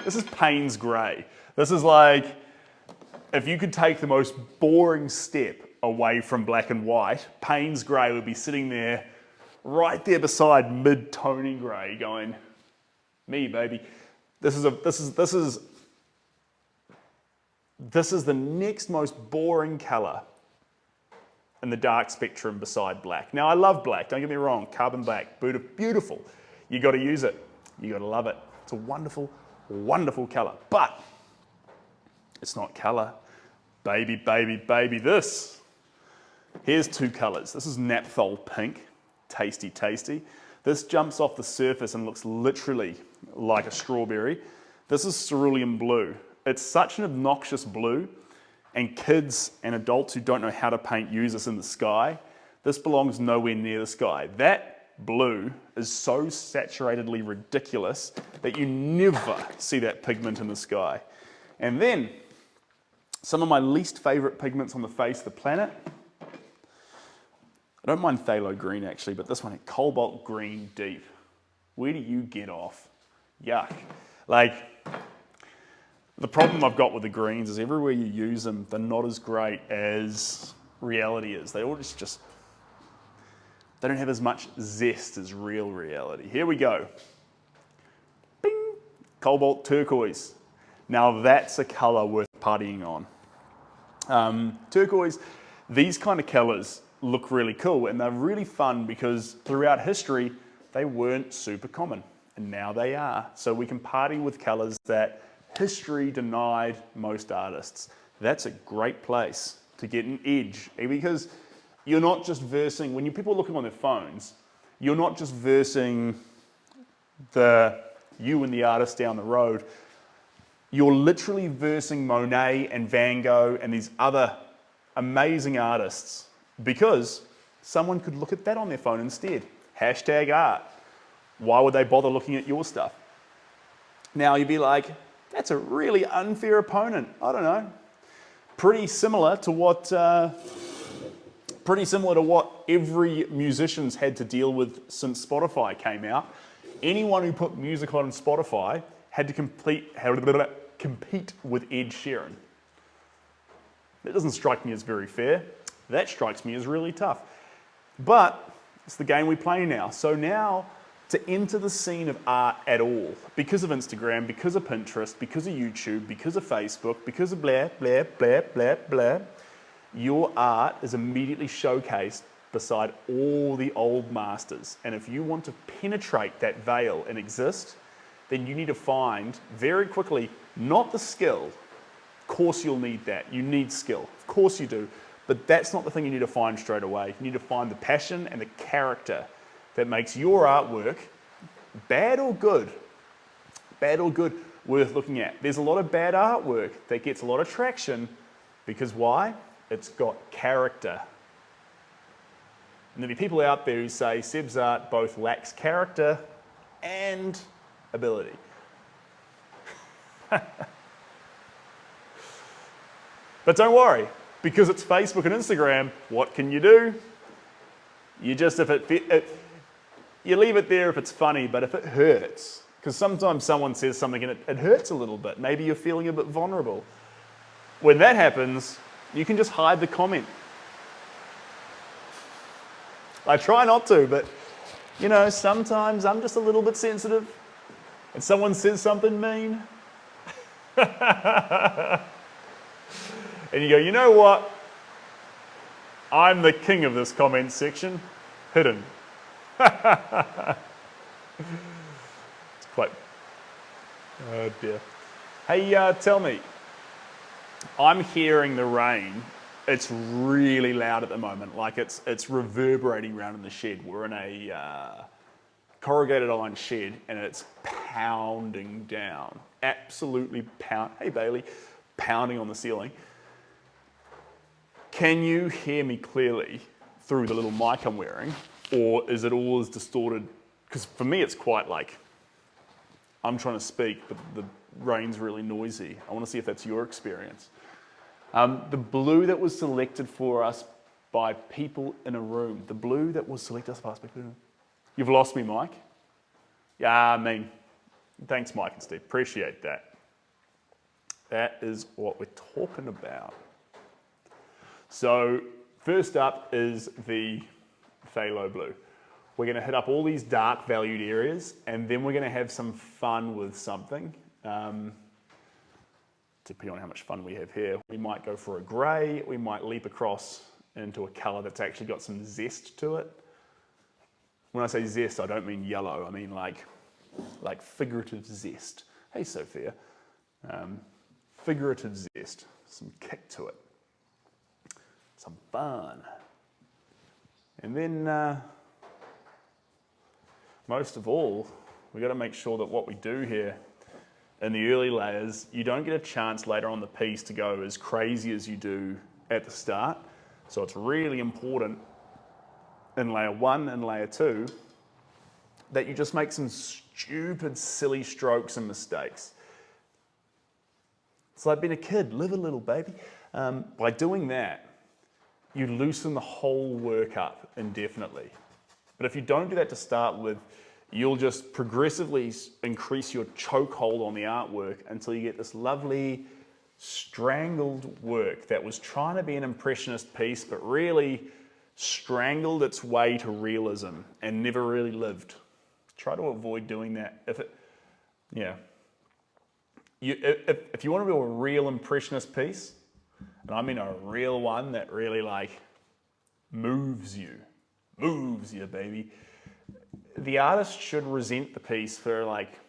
this is Payne's Grey. This is like, if you could take the most boring step away from black and white, Payne's grey would be sitting there, right there beside mid-toning grey, going, me baby. This is the next most boring colour in the dark spectrum beside black. Now I love black, don't get me wrong, carbon black, beautiful. You got to use it, you got to love it. It's a wonderful, wonderful colour, but it's not colour. Baby, baby, baby, this. Here's two colours. This is naphthol pink, tasty, tasty. This jumps off the surface and looks literally like a strawberry. This is cerulean blue. It's such an obnoxious blue, and kids and adults who don't know how to paint use this in the sky. This belongs nowhere near the sky. That blue is so saturatedly ridiculous that you never see that pigment in the sky. And then, some of my least favourite pigments on the face of the planet. I don't mind phthalo green actually, but this one, cobalt green deep. Where do you get off? Yuck. Like, the problem I've got with the greens is everywhere you use them, they're not as great as reality is. They all just they don't have as much zest as real reality. Here we go. Bing! Cobalt turquoise. Now that's a colour worth partying on. Turquoise, these kind of colours look really cool, and they're really fun because throughout history they weren't super common, and now they are. So we can party with colours that history denied most artists. That's a great place to get an edge, because you're not just versing, when people are looking on their phones, you're not just versing you and the artist down the road. You're literally versing Monet and Van Gogh and these other amazing artists, because someone could look at that on their phone instead. Hashtag art. Why would they bother looking at your stuff? Now you'd be like, that's a really unfair opponent. I don't know. Pretty similar to what every musician's had to deal with since Spotify came out. Anyone who put music on Spotify had to compete with Ed Sheeran. That doesn't strike me as very fair. That strikes me as really tough. But it's the game we play now. So now, to enter the scene of art at all, because of Instagram, because of Pinterest, because of YouTube, because of Facebook, because of blah, blah, blah, blah, blah, your art is immediately showcased beside all the old masters. And if you want to penetrate that veil and exist, then you need to find very quickly, not the skill. Of course you'll need that. You need skill. Of course you do. But that's not the thing you need to find straight away. You need to find the passion and the character that makes your artwork, bad or good, worth looking at. There's a lot of bad artwork that gets a lot of traction because why? It's got character. And there'll be people out there who say Seb's art both lacks character and ability. But don't worry, because it's Facebook and Instagram, what can you do? You just, you leave it there if it's funny, but if it hurts, because sometimes someone says something and it hurts a little bit, maybe you're feeling a bit vulnerable. When that happens, you can just hide the comment. I try not to, but you know, sometimes I'm just a little bit sensitive and someone says something mean. And you go, you know what? I'm the king of this comment section. Hidden. It's quite... Oh dear. Hey, tell me. I'm hearing the rain. It's really loud at the moment. Like it's reverberating around in the shed. We're in a corrugated iron shed and it's pounding down. Absolutely hey Bailey, pounding on the ceiling. Can you hear me clearly through the little mic I'm wearing? Or is it all as distorted? Because for me it's quite like, I'm trying to speak, but the rain's really noisy. I want to see if that's your experience. The blue that was selected for us by people in a room. The blue that was selected by us by people in a room. You've lost me, Mike. Yeah, I mean, thanks Mike and Steve, appreciate that. That is what we're talking about. So first up is the phthalo blue. We're going to hit up all these dark valued areas, and then we're going to have some fun with something. Depending on how much fun we have here, we might go for a grey, we might leap across into a colour that's actually got some zest to it. When I say zest, I don't mean yellow, I mean like figurative zest. Hey Sophia. Figurative zest, some kick to it, some fun. And then most of all, we've got to make sure that what we do here in the early layers, you don't get a chance later on the piece to go as crazy as you do at the start. So it's really important in layer 1 and layer 2 that you just make some stupid, silly strokes and mistakes. It's like being a kid, live a little, baby. By doing that, you loosen the whole work up indefinitely. But if you don't do that to start with, you'll just progressively increase your chokehold on the artwork until you get this lovely strangled work that was trying to be an impressionist piece, but really strangled its way to realism and never really lived. Try to avoid doing that. If you want to do a real impressionist piece, and I mean a real one that really like moves you, baby, the artist should resent the piece for like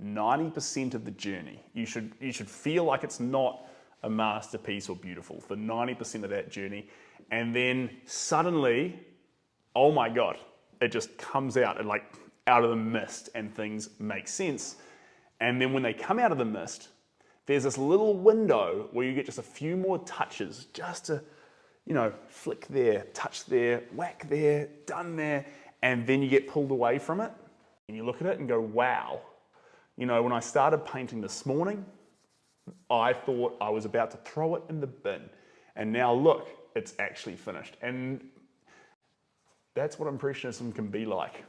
90% of the journey. You should feel like it's not a masterpiece or beautiful for 90% of that journey, and then suddenly, oh my God, it just comes out and like out of the mist and things make sense. And then when they come out of the mist, there's this little window where you get just a few more touches just to, you know, flick there, touch there, whack there, done there, and then you get pulled away from it and you look at it and go, wow. You know, when I started painting this morning, I thought I was about to throw it in the bin, and now look, it's actually finished. And that's what Impressionism can be like.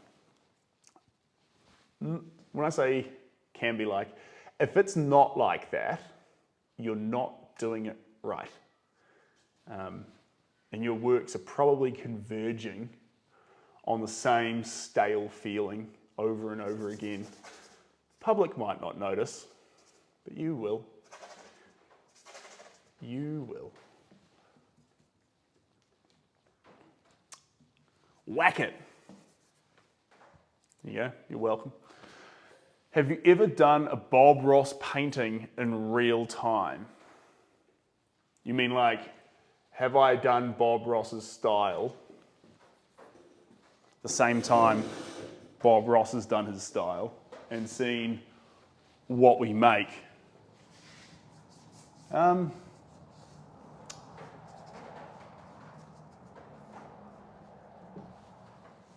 When I say can be like, if it's not like that, you're not doing it right. And your works are probably converging on the same stale feeling over and over again. Public might not notice, but you will. You will. Whack it. There you go, you're welcome. Have you ever done a Bob Ross painting in real time? You mean like, have I done Bob Ross's style the same time Bob Ross has done his style and seen what we make? Trying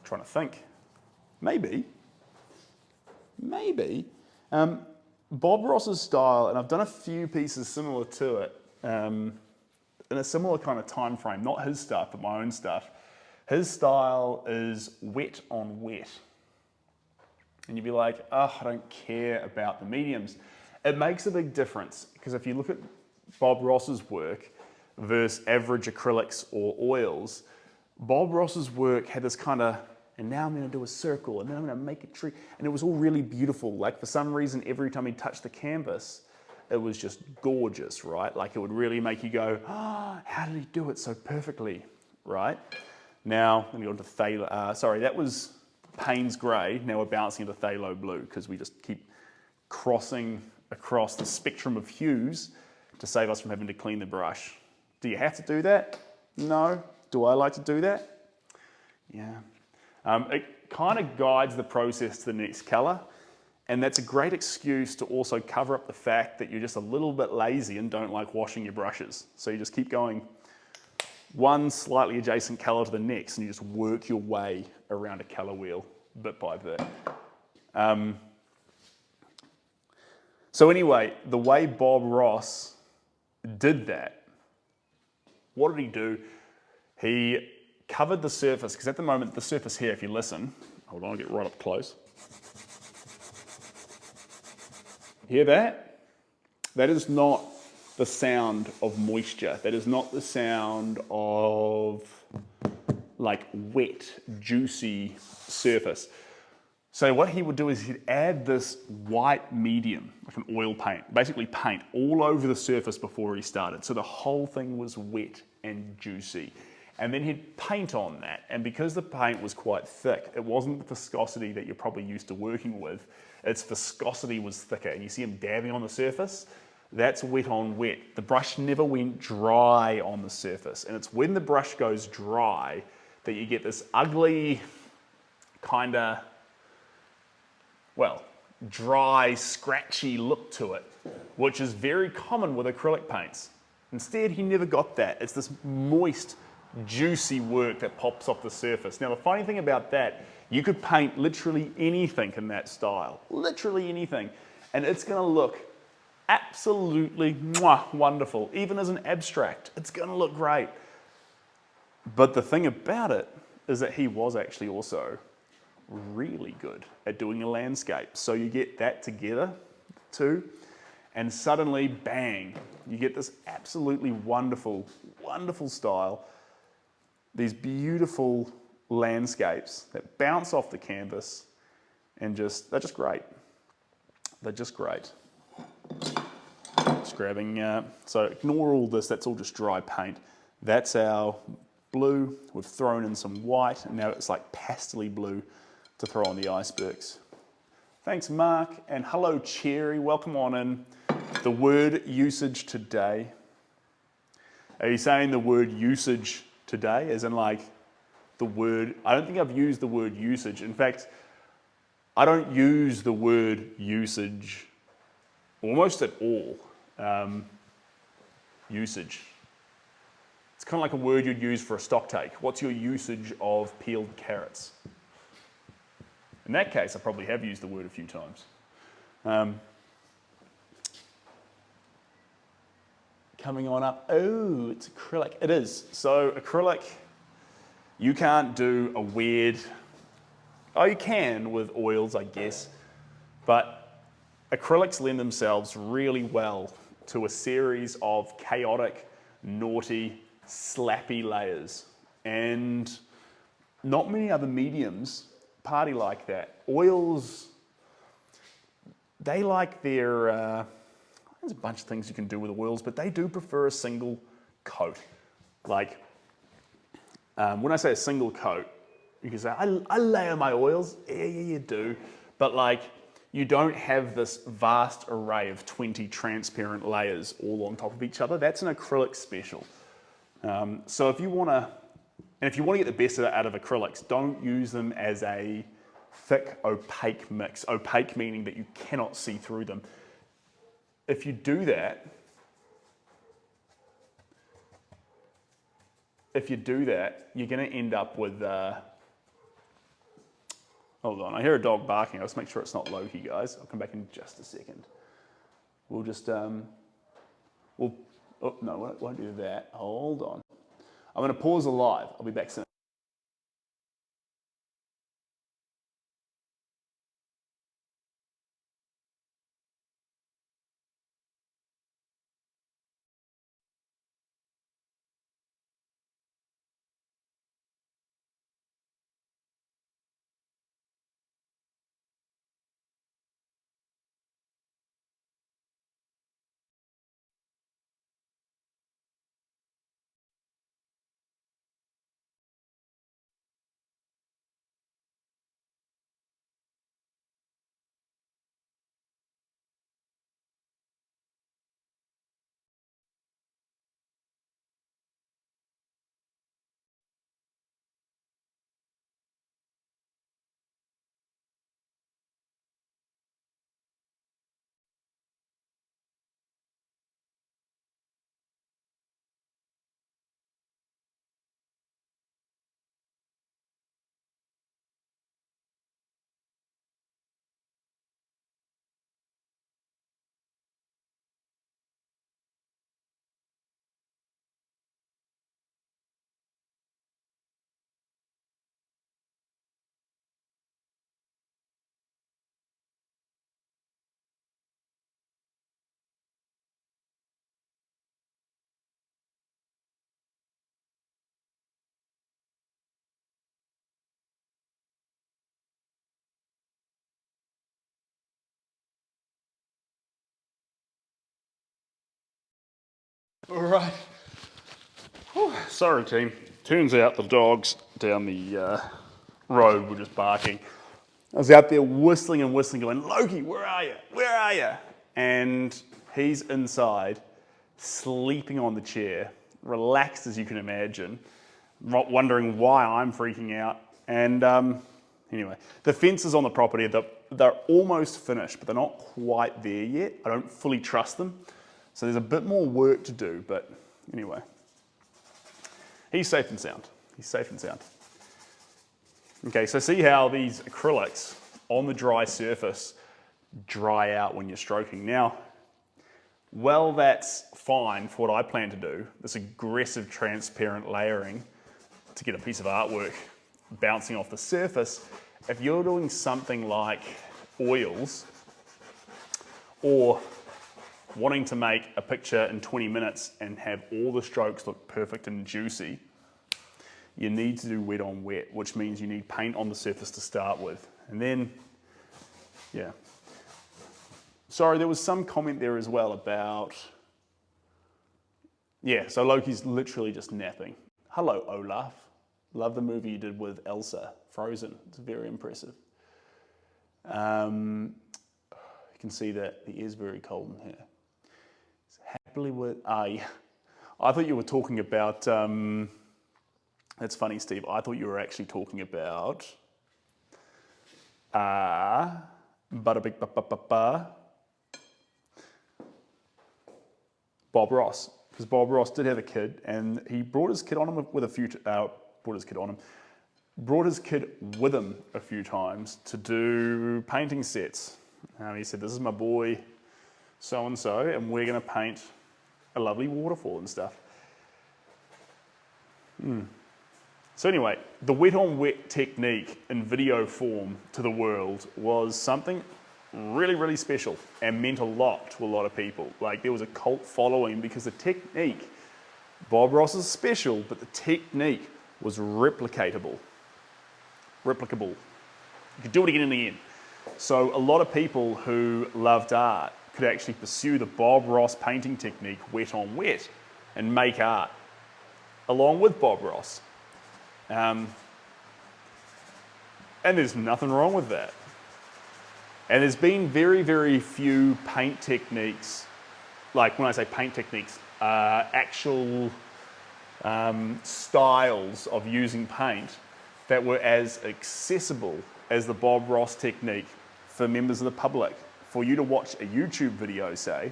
to think. Maybe. Bob Ross's style, and I've done a few pieces similar to it, in a similar kind of time frame, not his stuff, but my own stuff. His style is wet on wet. And you'd be like, oh, I don't care about the mediums. It makes a big difference, because if you look at Bob Ross's work versus average acrylics or oils, Bob Ross's work had this kind of, and now I'm going to do a circle, and then I'm going to make a tree, and it was all really beautiful. Like, for some reason, every time he touched the canvas, it was just gorgeous, right? Like, it would really make you go, oh, how did he do it so perfectly, right? Now, let me go into phthalo, sorry, that was Payne's grey. Now we're bouncing into phthalo blue, because we just keep crossing across the spectrum of hues to save us from having to clean the brush. Do you have to do that? No. Do I like to do that? Yeah. It kind of guides the process to the next colour, and that's a great excuse to also cover up the fact that you're just a little bit lazy and don't like washing your brushes. So you just keep going one slightly adjacent colour to the next, and you just work your way around a colour wheel bit by bit. So anyway, the way Bob Ross did that, what did he do? He covered the surface, because at the moment, the surface here, if you listen, hold on, I'll get right up close. Hear that? That is not the sound of moisture. That is not the sound of like wet, juicy surface. So what he would do is he'd add this white medium, like an oil paint, basically paint all over the surface before he started. So the whole thing was wet and juicy. And then he'd paint on that. And because the paint was quite thick, it wasn't the viscosity that you're probably used to working with. Its viscosity was thicker. And you see him dabbing on the surface? That's wet on wet. The brush never went dry on the surface. And it's when the brush goes dry that you get this ugly kind of, well, dry, scratchy look to it, which is very common with acrylic paints. Instead, he never got that. It's this moist, juicy work that pops off the surface. Now, the funny thing about that, you could paint literally anything in that style, literally anything, and it's going to look absolutely wonderful. Even as an abstract, it's going to look great. But the thing about it is that he was actually also really good at doing a landscape. So you get that together too, and suddenly, bang, you get this absolutely wonderful, wonderful style. These beautiful landscapes that bounce off the canvas and they're just great. They're just great. Just grabbing, so ignore all this, that's all just dry paint. That's our blue, we've thrown in some white, and now it's like pastel blue to throw on the icebergs. Thanks, Mark, and hello, Cherry, welcome on in. The word usage today. Are you saying the word usage today, as in like the word, I don't think I've used the word usage. In fact, I don't use the word usage almost at all. Usage. It's kind of like a word you'd use for a stock take. What's your usage of peeled carrots? In that case, I probably have used the word a few times. Coming on up, oh, it's acrylic. It is. So acrylic, you can't do a weird, oh, you can with oils, I guess, but acrylics lend themselves really well to a series of chaotic, naughty, slappy layers. And not many other mediums party like that. Oils, they like their, there's a bunch of things you can do with oils, but they do prefer a single coat. Like, when I say a single coat, you can say, I layer my oils. Yeah, you do. But like, you don't have this vast array of 20 transparent layers all on top of each other. That's an acrylic special. So if you want to get the best out of acrylics, don't use them as a thick, opaque mix. Opaque meaning that you cannot see through them. If you do that, you're going to end up with, hold on, I hear a dog barking. Let's make sure it's not Loki, guys. I'll come back in just a second. We'll just, oh no, it won't do that. Hold on. I'm going to pause the live. I'll be back soon. All right. Whew. Sorry, team. Turns out the dogs down the road were just barking. I was out there whistling and whistling, going, Loki, where are you? Where are you? And he's inside, sleeping on the chair, relaxed as you can imagine, wondering why I'm freaking out. And anyway, the fences on the property, they're almost finished, but they're not quite there yet. I don't fully trust them. So there's a bit more work to do, but anyway. He's safe and sound. He's safe and sound. Okay, so see how these acrylics on the dry surface dry out when you're stroking. Now, well, that's fine for what I plan to do, this aggressive transparent layering to get a piece of artwork bouncing off the surface. If you're doing something like oils or wanting to make a picture in 20 minutes and have all the strokes look perfect and juicy, you need to do wet on wet, which means you need paint on the surface to start with. And then, yeah. Sorry, there was some comment there as well about, yeah, so Loki's literally just napping. Hello, Olaf. Love the movie you did with Elsa, Frozen. It's very impressive. You can see that it is very cold in here. It's happily with, yeah. I thought you were talking about, that's funny, Steve. I thought you were actually talking about Bob Ross, because Bob Ross did have a kid, and he brought his kid on him with a few. Brought his kid with him a few times to do painting sets. He said, "This is my boy, so and so, and we're going to paint a lovely waterfall and stuff." So anyway, the wet on wet technique in video form to the world was something really, really special and meant a lot to a lot of people. Like, there was a cult following because the technique, Bob Ross is special, but the technique was replicable. You could do it again and again. So a lot of people who loved art could actually pursue the Bob Ross painting technique wet on wet and make art along with Bob Ross. And there's nothing wrong with that. And there's been very, very few paint techniques, like when I say paint techniques, actual styles of using paint that were as accessible as the Bob Ross technique for members of the public. For you to watch a YouTube video, say,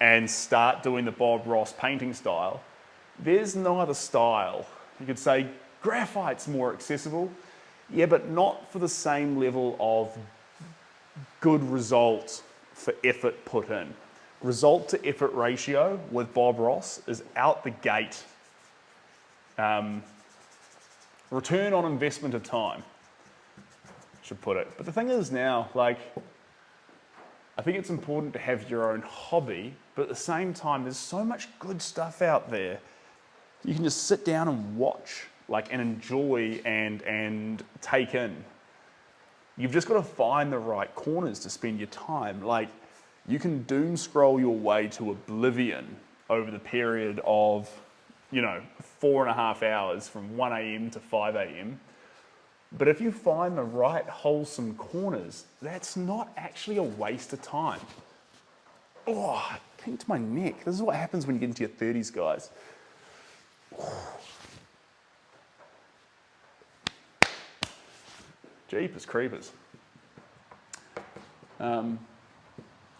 and start doing the Bob Ross painting style, there's no other style. You could say graphite's more accessible, yeah, but not for the same level of good result for effort put in. Result to effort ratio with Bob Ross is out the gate. Return on investment of time, should put it. But the thing is now, like, I think it's important to have your own hobby, but at the same time, there's so much good stuff out there. You can just sit down and watch, like, and enjoy and take in. You've just got to find the right corners to spend your time. Like, you can doom scroll your way to oblivion over the period of, 4.5 hours from 1 a.m. to 5 a.m. But if you find the right wholesome corners, that's not actually a waste of time. Oh, it came to my neck. This is what happens when you get into your 30s, guys. Jeepers creepers.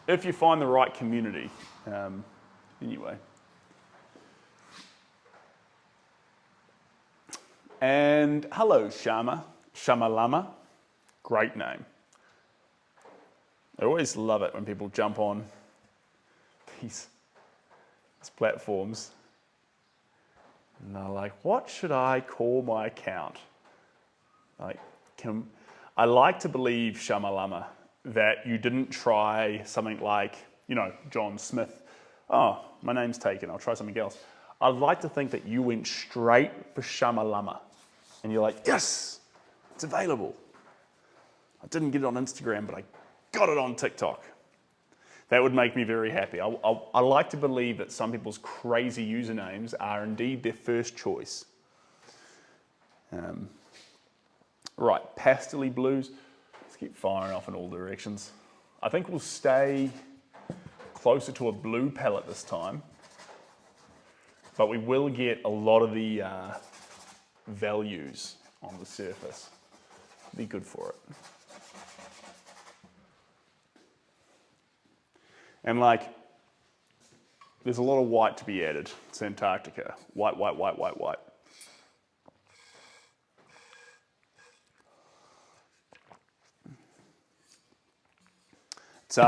If you find the right community, anyway. And hello, Shamalama, great name. I always love it when people jump on these platforms and they're like, what should I call my account? I like to believe, Shamalama, that you didn't try something like, John Smith. Oh, my name's taken, I'll try something else. I'd like to think that you went straight for Shamalama. And you're like, yes, it's available. I didn't get it on Instagram, but I got it on TikTok. That would make me very happy. I like to believe that some people's crazy usernames are indeed their first choice. Right, pastel-y blues. Let's keep firing off in all directions. I think we'll stay closer to a blue palette this time, but we will get a lot of the values on the surface. Be good for it. And like, there's a lot of white to be added. It's Antarctica. White, white, white, white, white. It's,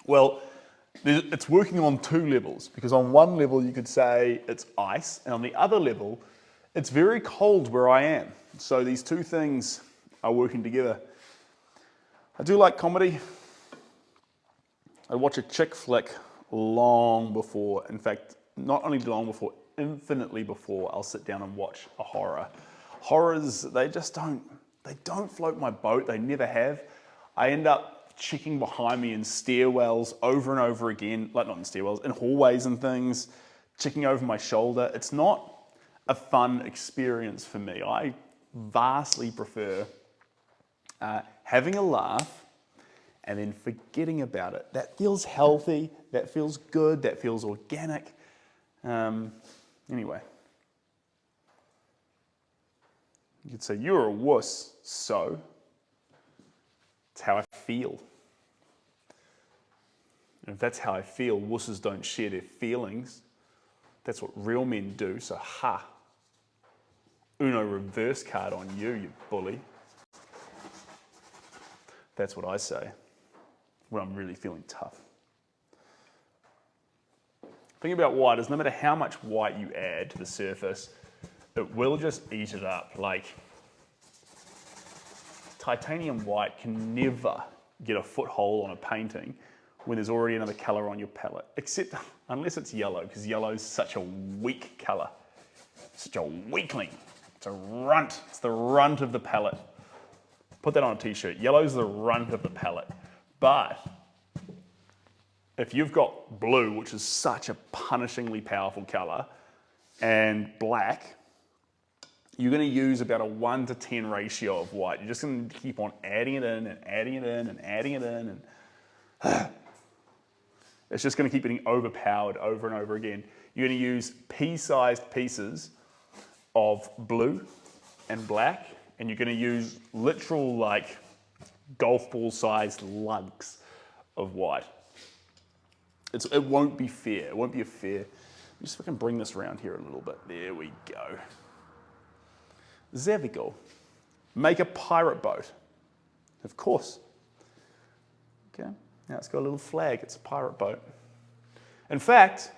well, it's working on two levels, because on one level you could say it's ice, and on the other level, it's very cold where I am. So these two things are working together. I do like comedy. I watch a chick flick long before, in fact, not only long before, infinitely before I'll sit down and watch a horror. Horrors, they don't float my boat, they never have. I end up checking behind me in stairwells over and over again, like not in stairwells, in hallways and things, checking over my shoulder. It's not a fun experience for me. I vastly prefer having a laugh and then forgetting about it. That feels healthy, that feels good, that feels organic. Anyway. You could say, you're a wuss, so it's how I feel. And if that's how I feel, wusses don't share their feelings. That's what real men do, so ha. Uno reverse card on you, you bully. That's what I say when I'm really feeling tough. The thing about white is no matter how much white you add to the surface, it will just eat it up. Like, titanium white can never get a foothold on a painting when there's already another colour on your palette, except unless it's yellow, because yellow is such a weak colour. Such a weakling. It's a runt. It's the runt of the palette. Put that on a t-shirt. Yellow's the runt of the palette. But if you've got blue, which is such a punishingly powerful colour, and black, you're going to use about a 1 to 10 ratio of white. You're just going to keep on adding it in and adding it in and adding it in, and it's just going to keep getting overpowered over and over again. You're going to use pea-sized pieces of blue and black, and you're going to use literal like golf ball sized lugs of white. It won't be fair. It won't be a fair. Just if I can bring this around here a little bit. There we go. There we go. Make a pirate boat. Of course. Okay. Now it's got a little flag. It's a pirate boat. In fact,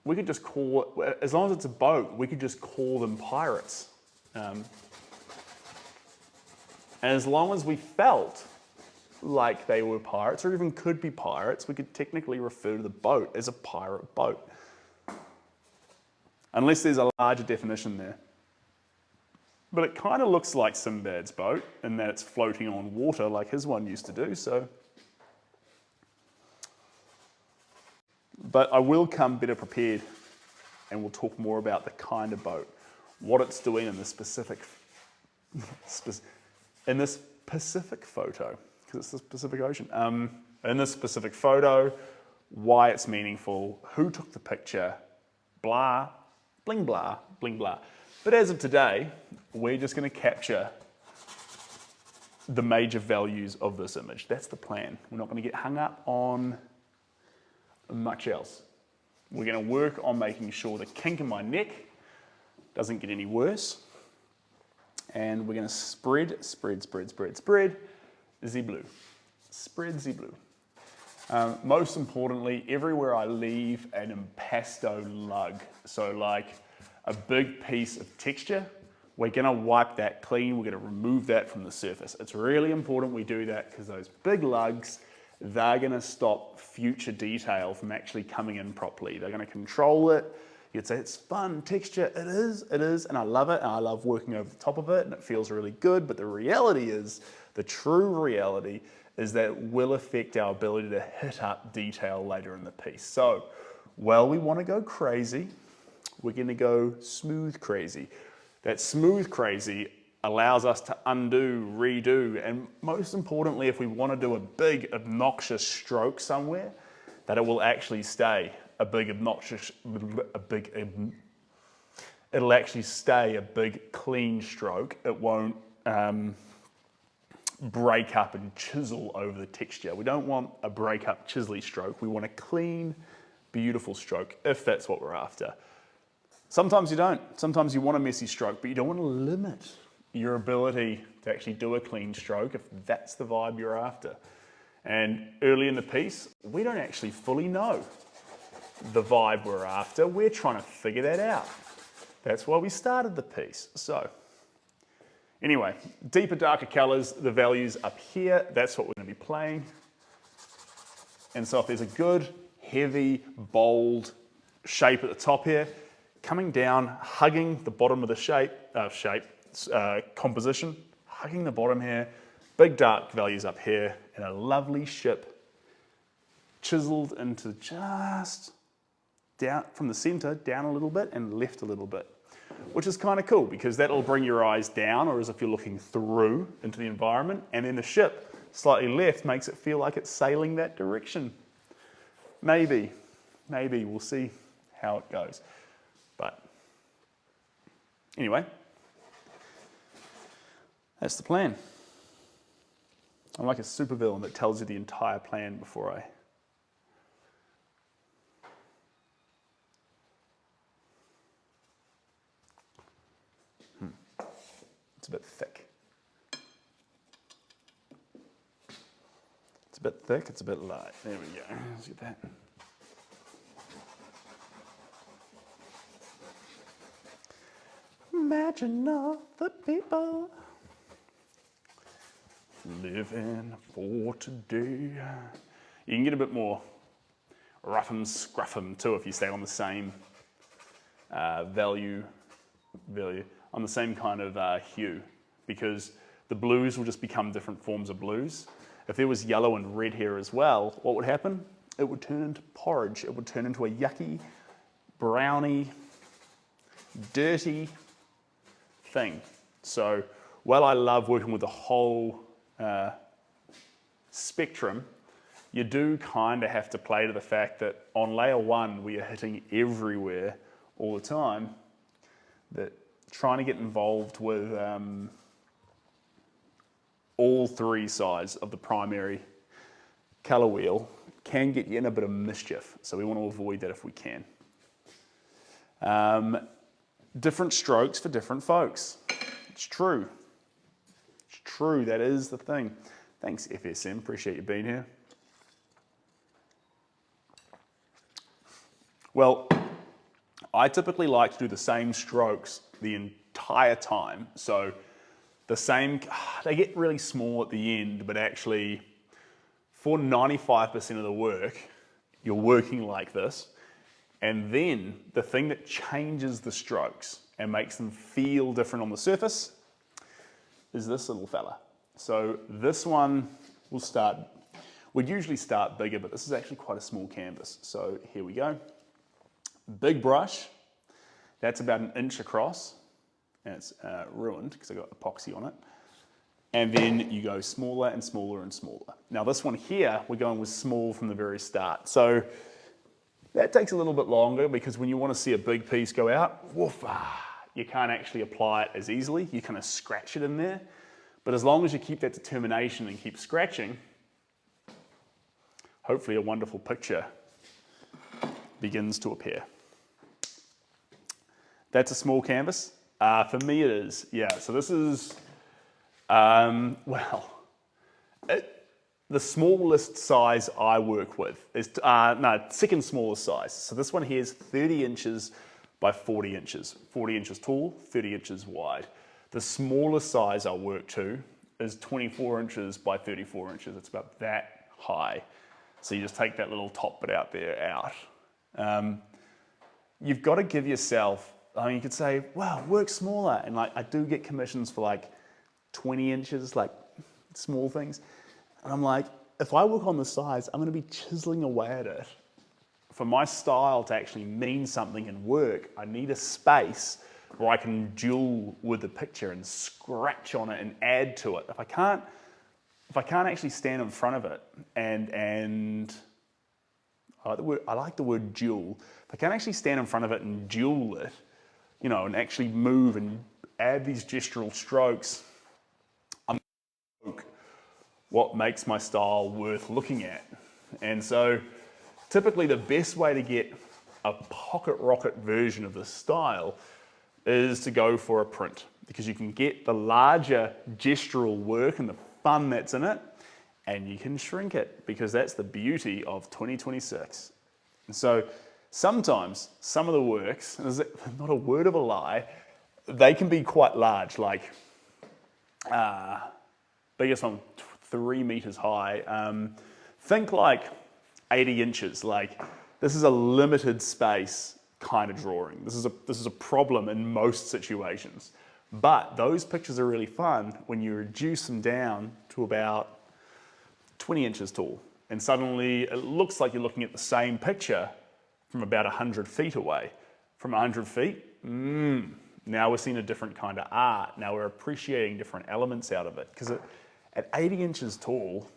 we could just call it, as long as it's a boat, we could just call them pirates. And as long as we felt like they were pirates, or even could be pirates, we could technically refer to the boat as a pirate boat. Unless there's a larger definition there. But it kind of looks like Sinbad's boat in that it's floating on water like his one used to do, so. But I will come better prepared, and we'll talk more about the kind of boat, what it's doing in the specific photo, because it's the Pacific Ocean. In this specific photo, why it's meaningful, who took the picture, blah, bling blah, bling blah. But as of today, we're just going to capture the major values of this image. That's the plan. We're not going to get hung up on much else. We're going to work on making sure the kink in my neck doesn't get any worse. And we're going to spread the blue. Spread the blue. Most importantly, everywhere I leave an impasto lug. So like a big piece of texture, we're going to wipe that clean. We're going to remove that from the surface. It's really important we do that because those big lugs, they're going to stop future detail from actually coming in properly. They're going to control it. You'd say it's fun texture. It is, and I love it, and I love working over the top of it, and it feels really good. But the reality is, the true reality is that it will affect our ability to hit up detail later in the piece. So, while we want to go crazy, we're going to go smooth crazy. That smooth crazy allows us to undo, redo, and most importantly, if we want to do a big obnoxious stroke somewhere, that it will actually stay a big obnoxious, it'll actually stay a big clean stroke. It won't break up and chisel over the texture. We don't want a break up chiselly stroke. We want a clean, beautiful stroke, if that's what we're after. Sometimes you don't. Sometimes you want a messy stroke, but you don't want to limit your ability to actually do a clean stroke if that's the vibe you're after. And early in the piece, we don't actually fully know the vibe we're after. We're trying to figure that out. That's why we started the piece. So, anyway, deeper, darker colors, the values up here, that's what we're going to be playing. And so if there's a good, heavy, bold shape at the top here, coming down, hugging the bottom of the composition, hugging the bottom here, big dark values up here, and a lovely ship chiseled into just down from the center, down a little bit and left a little bit, which is kind of cool because that'll bring your eyes down or as if you're looking through into the environment, and then the ship slightly left makes it feel like it's sailing that direction. Maybe, we'll see how it goes. But anyway, that's the plan. I'm like a supervillain that tells you the entire plan before I... It's a bit thick. It's a bit thick, it's a bit light. There we go, let's get that. Imagine all the people living for today. You can get a bit more rough and scruffum too if you stay on the same value, on the same kind of hue, because the blues will just become different forms of blues. If there was yellow and red here as well, what would happen? It would turn into porridge. It would turn into a yucky, browny, dirty thing. So while I love working with the whole spectrum, you do kind of have to play to the fact that on layer one we are hitting everywhere all the time, that trying to get involved with all three sides of the primary color wheel can get you in a bit of mischief, so we want to avoid that if we can. Different strokes for different folks. It's true. It's true, that is the thing. Thanks, FSM, appreciate you being here. Well, I typically like to do the same strokes the entire time. So the same, they get really small at the end, but actually for 95% of the work, you're working like this. And then the thing that changes the strokes and makes them feel different on the surface is this little fella. So this one will start, we'd usually start bigger, but this is actually quite a small canvas. So here we go. Big brush, that's about 1 inch across, and it's ruined because I got epoxy on it. And then you go smaller and smaller and smaller. Now this one here, we're going with small from the very start. So that takes a little bit longer because when you want to see a big piece go out, woof, you can't actually apply it as easily. You kind of scratch it in there. But as long as you keep that determination and keep scratching, hopefully a wonderful picture begins to appear. That's a small canvas. For me it is, yeah. So this is, well, the smallest size I work with is, second smallest size. So this one here is 30 inches by 40 inches. 40 inches tall, 30 inches wide. The smallest size I work to is 24 inches by 34 inches. It's about that high. So you just take that little top bit out there out. You've got to give yourself, I mean, you could say, wow, work smaller. And like, I do get commissions for like 20 inches, like small things. And I'm like, if I work on the sides, I'm going to be chiseling away at it. For my style to actually mean something and work, I need a space where I can duel with the picture and scratch on it and add to it. If I can't actually stand in front of it and I like the word duel. If I can't actually stand in front of it and duel it, you know, and actually move and add these gestural strokes, I'm what makes my style worth looking at. And so typically the best way to get a pocket rocket version of this style is to go for a print, because you can get the larger gestural work and the fun that's in it, and you can shrink it, because that's the beauty of 2026. And so sometimes some of the works, and it's not a word of a lie, they can be quite large, like biggest one 3 meters high. Think like 80 inches. Like, this is a limited space kind of drawing. This is a problem in most situations. But those pictures are really fun when you reduce them down to about 20 inches tall. And suddenly it looks like you're looking at the same picture from about 100 feet away. From 100 feet, now we're seeing a different kind of art. Now we're appreciating different elements out of it. Because at 80 inches tall,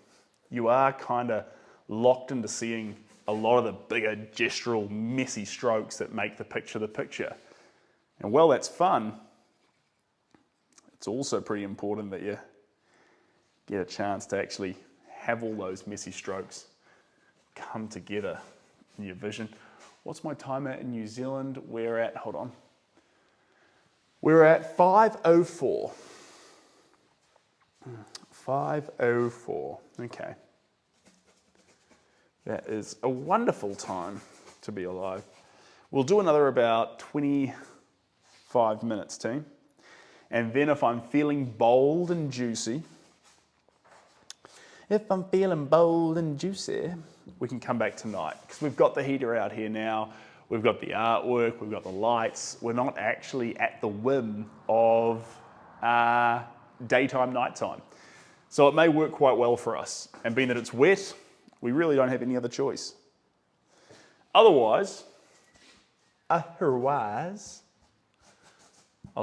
you are kind of locked into seeing a lot of the bigger gestural messy strokes that make the picture. And while that's fun, it's also pretty important that you get a chance to actually have all those messy strokes come together in your vision. What's my time at in New Zealand? We're at, hold on. We're at 5:04. 5:04, okay. That is a wonderful time to be alive. We'll do another about 25 minutes, team. And then if I'm feeling bold and juicy, we can come back tonight. Because we've got the heater out here now, we've got the artwork, we've got the lights. We're not actually at the whim of daytime, nighttime. So it may work quite well for us. And being that it's wet, we really don't have any other choice. Otherwise, I'll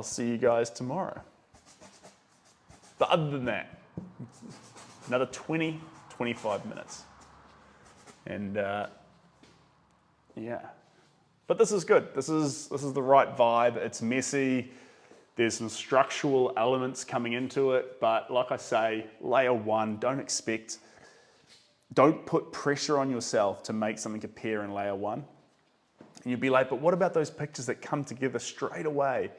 see you guys tomorrow. But other than that, another 20, 25 minutes. And yeah. But this is good. This is the right vibe. It's messy. There's some structural elements coming into it. But like I say, layer one, don't put pressure on yourself to make something appear in layer one. And you'd be like, but what about those pictures that come together straight away?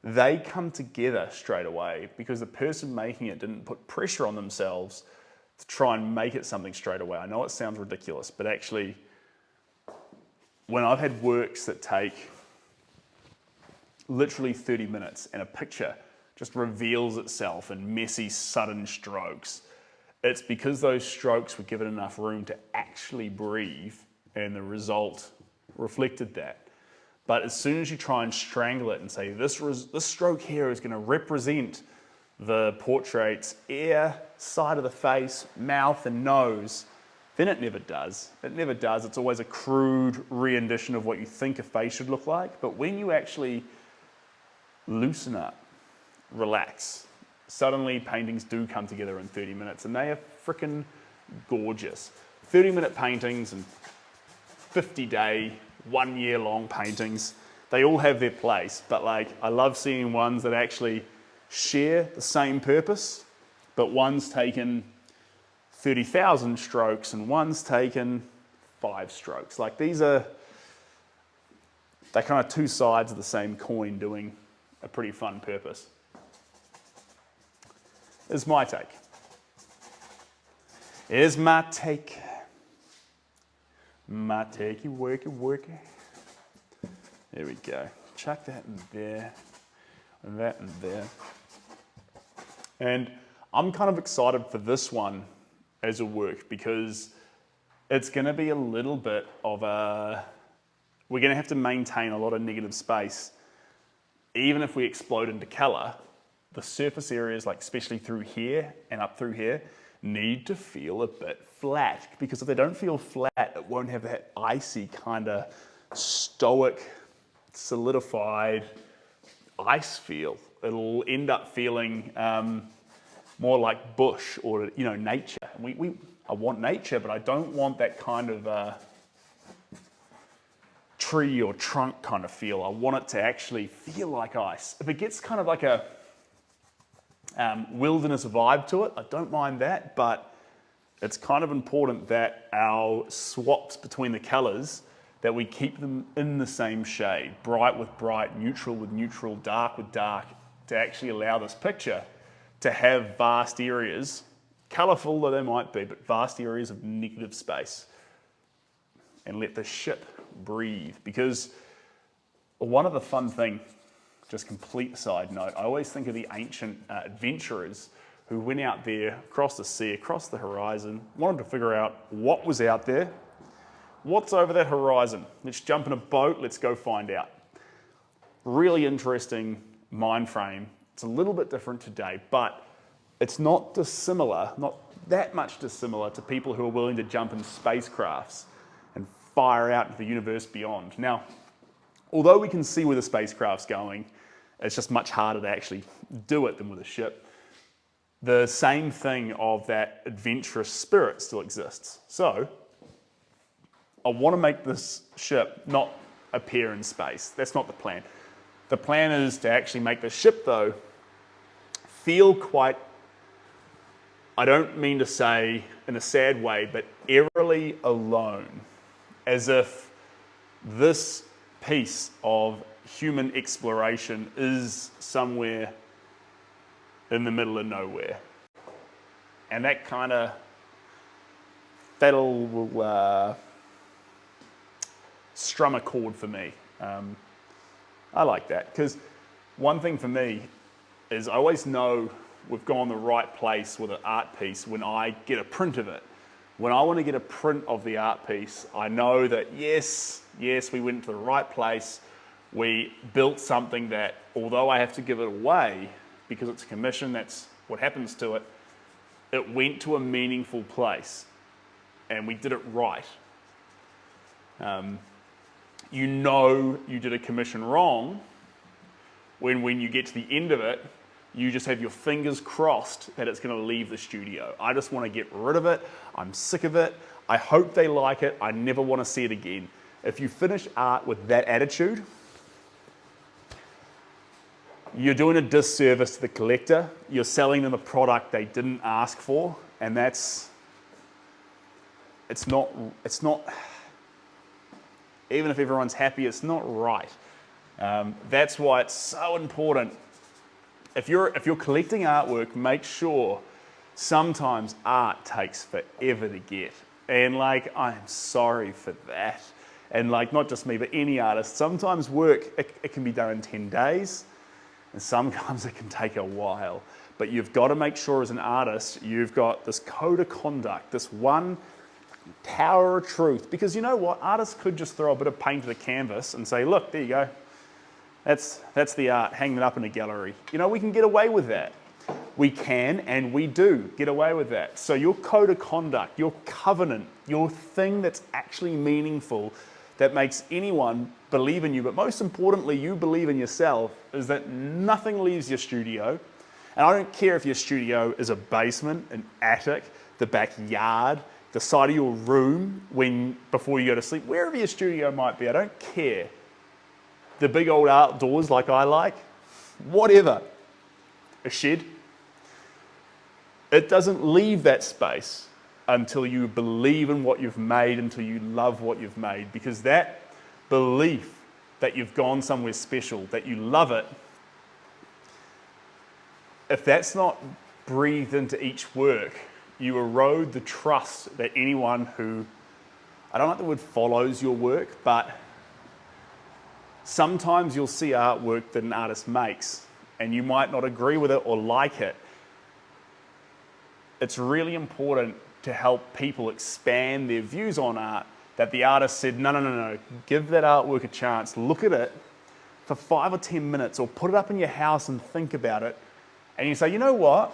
They come together straight away because the person making it didn't put pressure on themselves to try and make it something straight away. I know it sounds ridiculous, but actually, when I've had works that take literally 30 minutes and a picture just reveals itself in messy, sudden strokes, it's because those strokes were given enough room to actually breathe, and the result reflected that. But as soon as you try and strangle it and say, this stroke here is going to represent the portrait's ear, side of the face, mouth and nose, then it never does. It never does. It's always a crude rendition of what you think a face should look like. But when you actually loosen up, relax, suddenly paintings do come together in 30 minutes, and they are freaking gorgeous. 30-minute paintings and 50-day, 1 year long paintings, they all have their place, but like, I love seeing ones that actually share the same purpose, but one's taken 30,000 strokes and one's taken 5 strokes. Like, they're kind of two sides of the same coin doing a pretty fun purpose. Is my take. Is my take. My takey, worky. There we go. Chuck that in there, and that in there. And I'm kind of excited for this one as a work because it's going to be a little bit of we're going to have to maintain a lot of negative space. Even if we explode into colour, the surface areas, like especially through here and up through here, need to feel a bit flat, because if they don't feel flat, it won't have that icy kind of stoic, solidified ice feel. It'll end up feeling more like bush or, you know, nature. I want nature, but I don't want that kind of tree or trunk kind of feel. I want it to actually feel like ice. If it gets kind of like a wilderness vibe to it, I don't mind that, but it's kind of important that our swaps between the colors, that we keep them in the same shade, bright with bright, neutral with neutral, dark with dark, to actually allow this picture to have vast areas, colorful though they might be, but vast areas of negative space, and let the ship breathe. Because one of the fun things, just complete side note, I always think of the ancient adventurers who went out there across the sea, across the horizon, wanted to figure out what was out there, what's over that horizon. Let's jump in a boat, let's go find out. Really interesting mind frame. It's a little bit different today, but it's not dissimilar, not that much dissimilar to people who are willing to jump in spacecrafts and fire out into the universe beyond. Now, although we can see where the spacecraft's going, it's just much harder to actually do it than with a ship. The same thing of that adventurous spirit still exists. So, I want to make this ship not appear in space. That's not the plan. The plan is to actually make the ship, though, feel quite, I don't mean to say in a sad way, but eerily alone. As if this piece of human exploration is somewhere in the middle of nowhere. And that kind of, that'll strum a chord for me. I like that, because one thing for me is I always know we've gone the right place with an art piece when I get a print of it. When I want to get a print of the art piece, I know that yes, we went to the right place. We built something that, although I have to give it away because it's a commission, that's what happens to it, it went to a meaningful place and we did it right. You know you did a commission wrong when you get to the end of it, you just have your fingers crossed that it's going to leave the studio. I just want to get rid of it. I'm sick of it. I hope they like it. I never want to see it again. If you finish art with that attitude, you're doing a disservice to the collector. You're selling them a product they didn't ask for, and it's not, even if everyone's happy, it's not right. That's why it's so important. If you're collecting artwork, make sure sometimes art takes forever to get. And like, I'm sorry for that. And like, not just me, but any artist, sometimes work, it can be done in 10 days, and sometimes it can take a while. But you've got to make sure as an artist, you've got this code of conduct, this one tower of truth. Because you know what? Artists could just throw a bit of paint to the canvas and say, look, there you go. That's the art, hang it up in a gallery. You know, we can get away with that. We can and we do get away with that. So your code of conduct, your covenant, your thing that's actually meaningful, that makes anyone believe in you, but most importantly, you believe in yourself, is that nothing leaves your studio. And I don't care if your studio is a basement, an attic, the backyard, the side of your room before you go to sleep, wherever your studio might be, I don't care. The big old outdoors like I like, whatever, a shed. It doesn't leave that space until you believe in what you've made, until you love what you've made, because that belief that you've gone somewhere special, that you love it, if that's not breathed into each work, you erode the trust that anyone who, I don't like the word follows your work, but sometimes you'll see artwork that an artist makes and you might not agree with it or like it. It's really important to help people expand their views on art, that the artist said, no, give that artwork a chance, look at it for 5 or 10 minutes, or put it up in your house and think about it. And you say, you know what?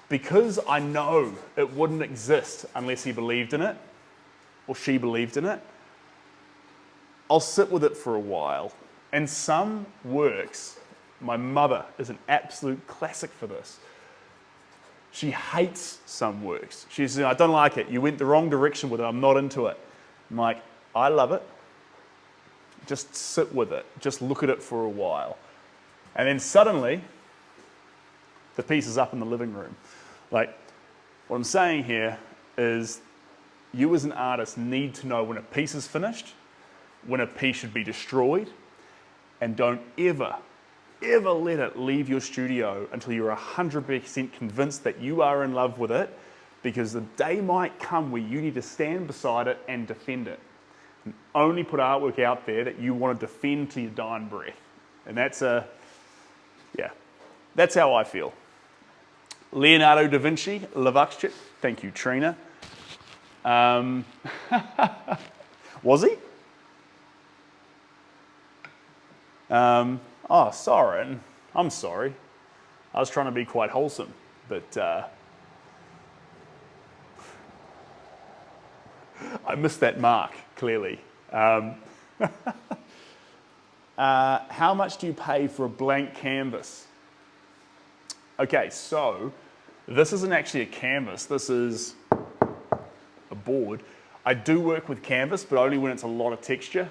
because I know it wouldn't exist unless he believed in it, or she believed in it, I'll sit with it for a while. And some works, my mother is an absolute classic for this. She hates some works. She says, I don't like it. You went the wrong direction with it. I'm not into it. I'm like, I love it. Just sit with it. Just look at it for a while. And then suddenly, the piece is up in the living room. Like, what I'm saying here is you as an artist need to know when a piece is finished, when a piece should be destroyed, and don't ever let it leave your studio until you're 100% convinced that you are in love with it, because the day might come where you need to stand beside it and defend it. And only put artwork out there that you want to defend to your dying breath. And that's how I feel. Leonardo da Vinci, Lavaxchik, thank you, Trina. Was he? Oh, Soren, I'm sorry. I was trying to be quite wholesome, but I missed that mark, clearly. How much do you pay for a blank canvas? Okay, so this isn't actually a canvas. This is a board. I do work with canvas, but only when it's a lot of texture.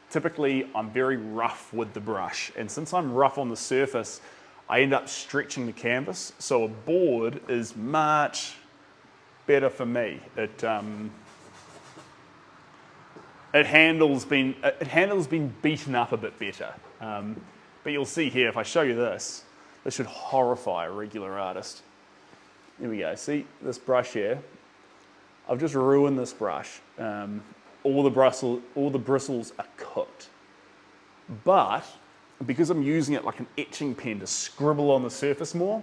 Typically, I'm very rough with the brush, and since I'm rough on the surface, I end up stretching the canvas, so a board is much better for me. It handles been beaten up a bit better, but you'll see here, if I show you this should horrify a regular artist. Here we go, see this brush here? I've just ruined this brush. All the bristles are cooked. But because I'm using it like an etching pen to scribble on the surface more,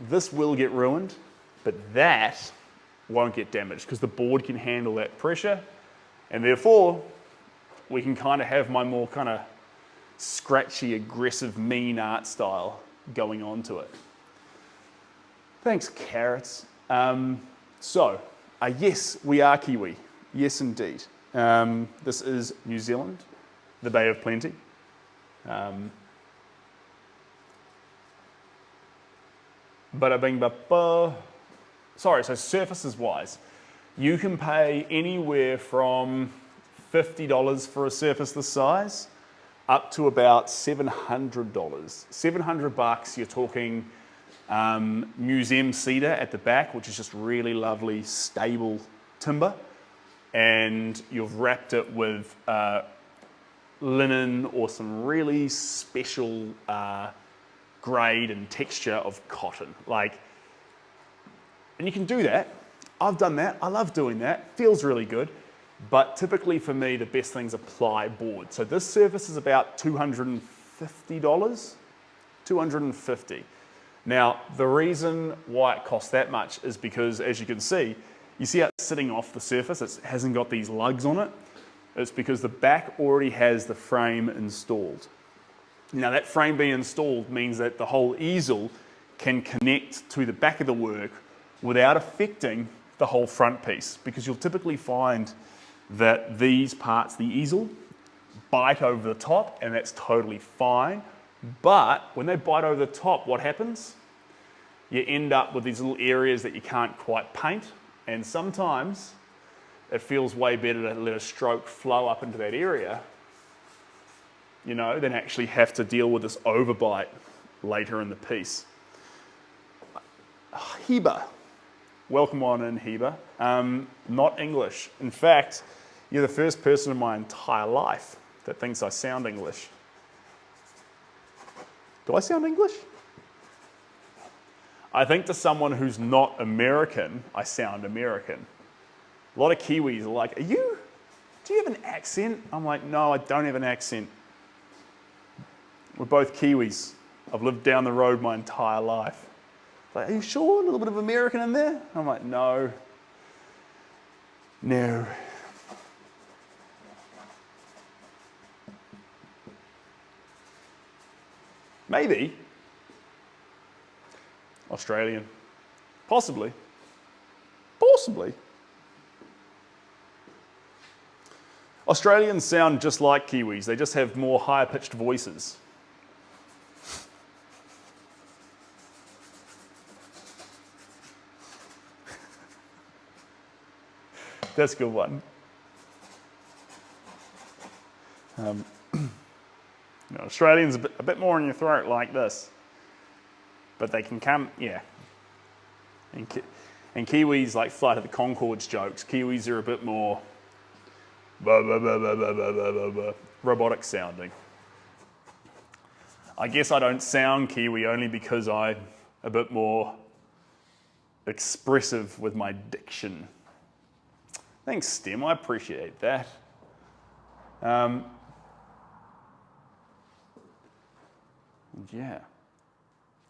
this will get ruined, but that won't get damaged because the board can handle that pressure, and therefore we can kind of have my more kind of scratchy, aggressive, mean art style going on to it. Thanks, carrots. Yes, we are Kiwi. Yes, indeed. This is New Zealand, the Bay of Plenty. Sorry, so surfaces wise, you can pay anywhere from $50 for a surface this size up to about $700. $700, you're talking museum cedar at the back, which is just really lovely, stable timber. And you've wrapped it with linen or some really special grade and texture of cotton. And you can do that. I've done that. I love doing that. Feels really good. But typically for me, the best things are ply board. So this surface is about $250. $250. Now, the reason why it costs that much is because, as you can see, you see how it's sitting off the surface? It hasn't got these lugs on it. It's because the back already has the frame installed. Now, that frame being installed means that the whole easel can connect to the back of the work without affecting the whole front piece, because you'll typically find that these parts, the easel, bite over the top, and that's totally fine. But when they bite over the top, what happens? You end up with these little areas that you can't quite paint. And sometimes it feels way better to let a stroke flow up into that area, you know, than actually have to deal with this overbite later in the piece. Heba. Welcome on in, Heba. Not English. In fact, you're the first person in my entire life that thinks I sound English. Do I sound English? I think to someone who's not American, I sound American. A lot of Kiwis are like, do you have an accent? I'm like, no, I don't have an accent. We're both Kiwis. I've lived down the road my entire life. Like, are you sure? A little bit of American in there? I'm like, no. No. Maybe. Australian. Possibly. Possibly. Australians sound just like Kiwis. They just have more higher-pitched voices. That's a good one. Australians a bit more in your throat like this. But they can come, yeah. And Kiwis, like Flight of the Conchords jokes, Kiwis are a bit more robotic sounding. I guess I don't sound Kiwi only because I'm a bit more expressive with my diction. Thanks, Stem, I appreciate that. Yeah.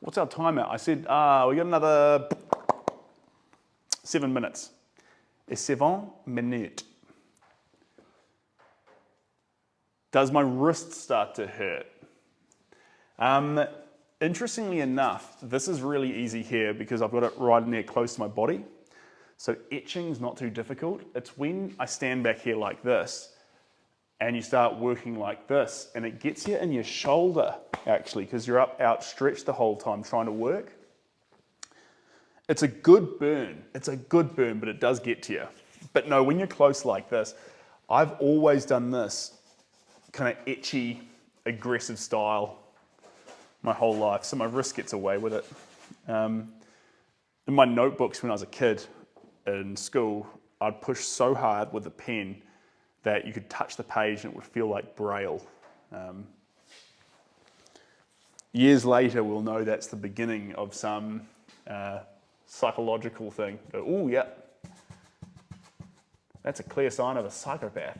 What's our timer? I said, we got another 7 minutes. It's 7 minutes. Does my wrist start to hurt? Interestingly enough, this is really easy here because I've got it right in there close to my body. So etching's not too difficult. It's when I stand back here like this and you start working like this and it gets you in your shoulder actually because you're up outstretched the whole time trying to work. It's a good burn. It's a good burn, but it does get to you. But no, when you're close like this, I've always done this kind of etchy, aggressive style my whole life, so my wrist gets away with it. In my notebooks when I was a kid in school, I'd push so hard with the pen that you could touch the page and it would feel like Braille. Years later, we'll know that's the beginning of some psychological thing. Oh, yeah, that's a clear sign of a psychopath.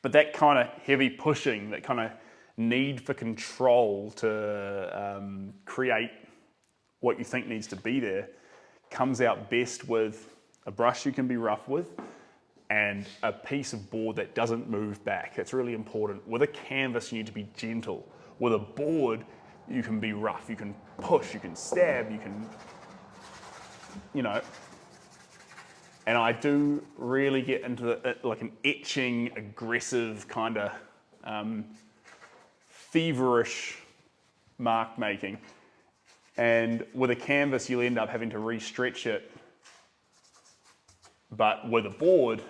But that kind of heavy pushing, that kind of need for control to create what you think needs to be there comes out best with a brush you can be rough with and a piece of board that doesn't move back. It's really important. With a canvas, you need to be gentle. With a board, you can be rough. You can push, you can stab, you can, you know. And I do really get into like an etching, aggressive kind of feverish mark making. And with a canvas, you'll end up having to re-stretch it. But with a board,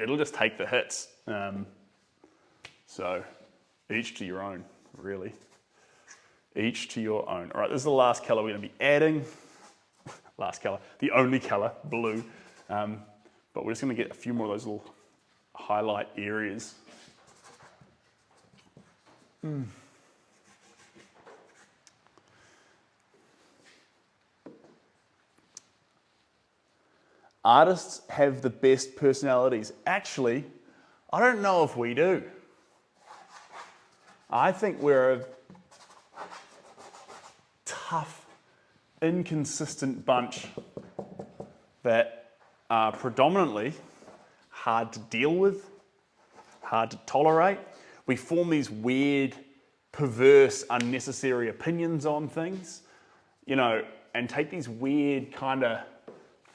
it'll just take the hits. So each to your own, really. Each to your own. All right, this is the last color we're going to be adding. Last color, the only color, blue. But we're just going to get a few more of those little highlight areas. Artists have the best personalities. Actually, I don't know if we do. I think we're a tough, inconsistent bunch that are predominantly hard to deal with, hard to tolerate. We form these weird, perverse, unnecessary opinions on things, you know, and take these weird kind of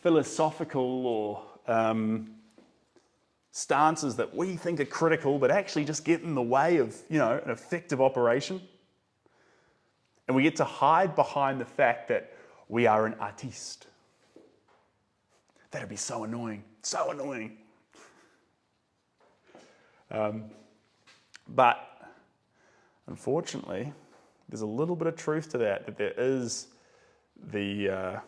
philosophical or stances that we think are critical but actually just get in the way of, you know, an effective operation. And we get to hide behind the fact that we are an artiste. That'd be so annoying, so annoying. But unfortunately, there's a little bit of truth to that, that there is the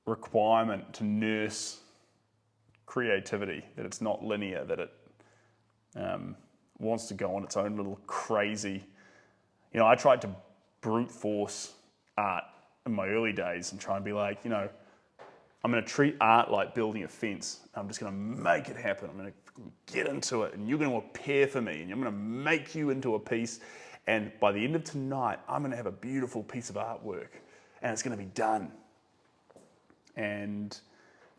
requirement to nurse creativity, that it's not linear, that it wants to go on its own little crazy. You know, I tried to brute force art in my early days and try and be like, you know, I'm going to treat art like building a fence. I'm just going to make it happen. I'm going to get into it and you're going to appear for me and I'm going to make you into a piece. And by the end of tonight, I'm going to have a beautiful piece of artwork and it's going to be done. And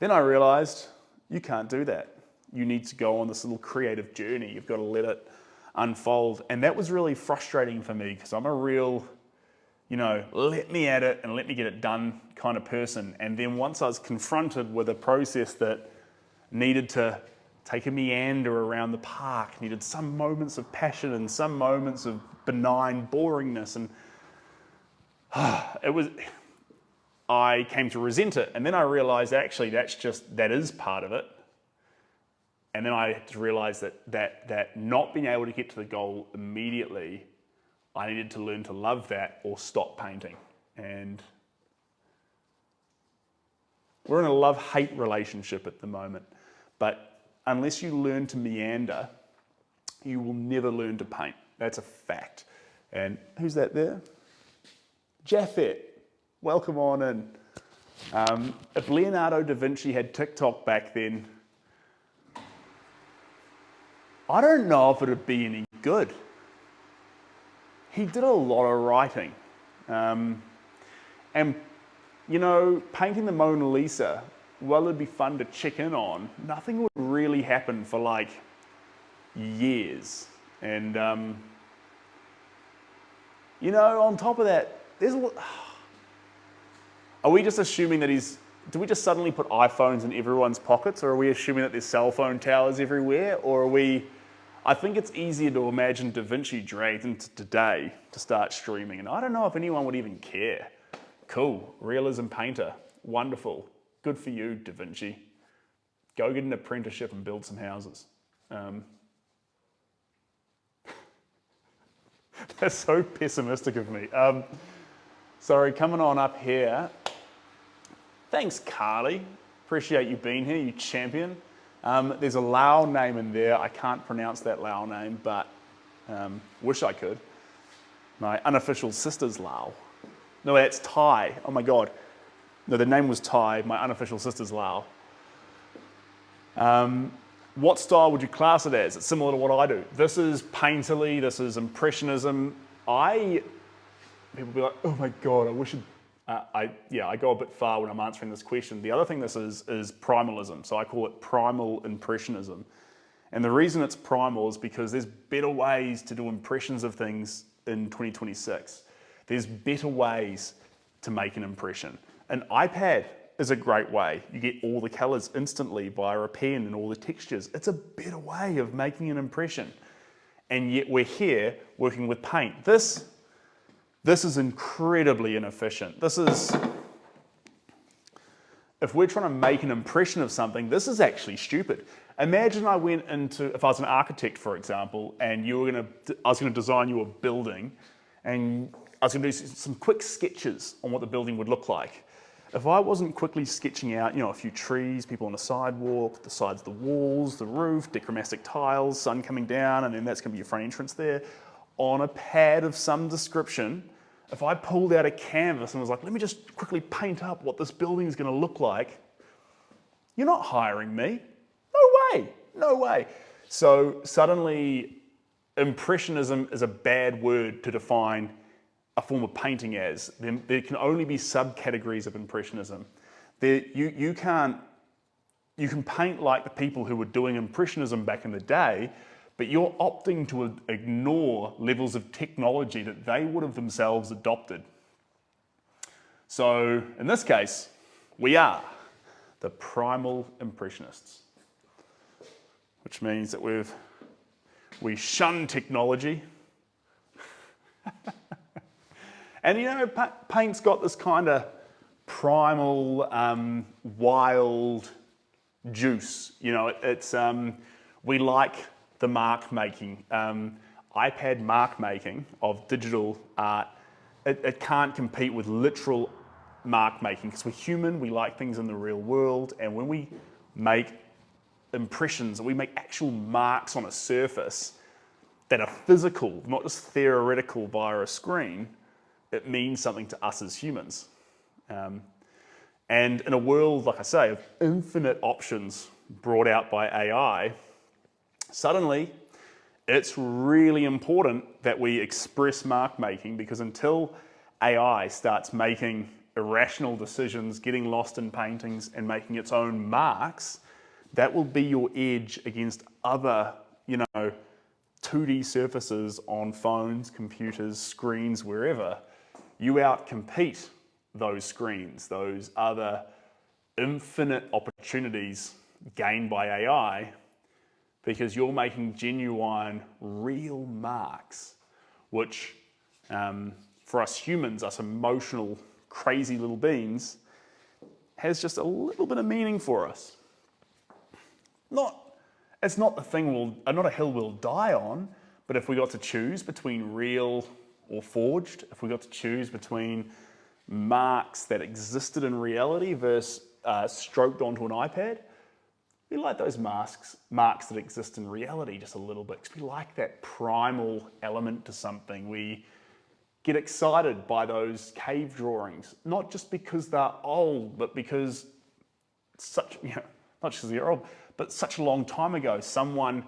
then I realized you can't do that. you need to go on this little creative journey. You've got to let it unfold. And that was really frustrating for me because I'm a real, let me at it and let me get it done kind of person. And then once I was confronted with a process that needed to take a meander around the park, needed some moments of passion and some moments of benign boringness, and I came to resent it. And then I realized actually that is part of it. And then I had to realize that not being able to get to the goal immediately, I needed to learn to love that or stop painting. And we're in a love-hate relationship at the moment. But unless you learn to meander, you will never learn to paint. That's a fact. And who's that there? Jaffet. Welcome on in. If Leonardo da Vinci had TikTok back then, I don't know if it would be any good. He did a lot of writing. And, painting the Mona Lisa, well, it'd be fun to check in on. Nothing would really happen for like years. And, on top of that, there's a lot. Are we just assuming that do we just suddenly put iPhones in everyone's pockets, or are we assuming that there's cell phone towers everywhere, or are we, I think it's easier to imagine Da Vinci dragged into today to start streaming, and I don't know if anyone would even care. Cool, realism painter, wonderful, good for you, Da Vinci. Go get an apprenticeship and build some houses. That's so pessimistic of me. Sorry, coming on up here. Thanks, Carly. Appreciate you being here, you champion. There's a Lao name in there. I can't pronounce that Lao name, but wish I could. My unofficial sister's Lao. No, that's Thai. Oh my God. No, the name was Thai. My unofficial sister's Lao. What style would you class it as? It's similar to what I do. This is painterly. This is impressionism. People be like, oh my God, I wish I go a bit far when I'm answering this question. The other thing this is primalism. So I call it primal impressionism. And the reason it's primal is because there's better ways to do impressions of things in 2026. There's better ways to make an impression. An iPad is a great way. You get all the colors instantly via a pen and all the textures. It's a better way of making an impression. And yet we're here working with paint. This is incredibly inefficient. If we're trying to make an impression of something, this is actually stupid. Imagine I went into, if I was an architect, for example, and I was going to design you a building, and I was going to do some quick sketches on what the building would look like. If I wasn't quickly sketching out, a few trees, people on the sidewalk, the sides of the walls, the roof, dichromatic tiles, sun coming down, and then that's going to be your front entrance there, on a pad of some description, if I pulled out a canvas and was like, let me just quickly paint up what this building is going to look like, you're not hiring me. No way. So suddenly, impressionism is a bad word to define a form of painting as. There can only be subcategories of impressionism. You can paint like the people who were doing impressionism back in the day, but you're opting to ignore levels of technology that they would have themselves adopted. So in this case, we are the primal impressionists, which means that we shun technology. And paint's got this kind of primal, wild juice. We like the mark making. iPad mark making of digital art, it can't compete with literal mark making because we're human, we like things in the real world, and when we make impressions, we make actual marks on a surface that are physical, not just theoretical via a screen, it means something to us as humans. And in a world, like I say, of infinite options brought out by AI, suddenly it's really important that we express mark making, because until AI starts making irrational decisions, getting lost in paintings and making its own marks, That will be your edge against other, 2D surfaces on phones, computers, screens, wherever. You outcompete those screens, those other infinite opportunities gained by AI, because you're making genuine, real marks, which for us humans, us emotional, crazy little beings, has just a little bit of meaning for us. It's not the thing not a hill we'll die on, but if we got to choose between real or forged, if we got to choose between marks that existed in reality versus stroked onto an iPad, we like those marks that exist in reality just a little bit, because we like that primal element to something. We get excited by those cave drawings, not just because they're old, but because such, not just because they're old, but such a long time ago, someone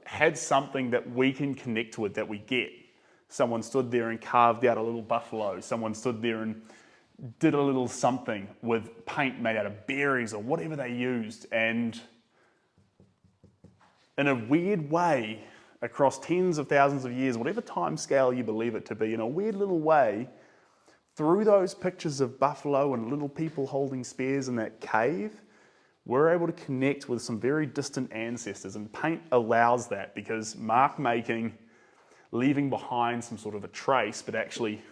had something that we can connect with, that we get. Someone stood there and carved out a little buffalo. Someone stood there and did a little something with paint made out of berries or whatever they used. And in a weird way, across tens of thousands of years, whatever time scale you believe it to be, in a weird little way, through those pictures of buffalo and little people holding spears in that cave, we're able to connect with some very distant ancestors. And paint allows that, because mark making, leaving behind some sort of a trace, but actually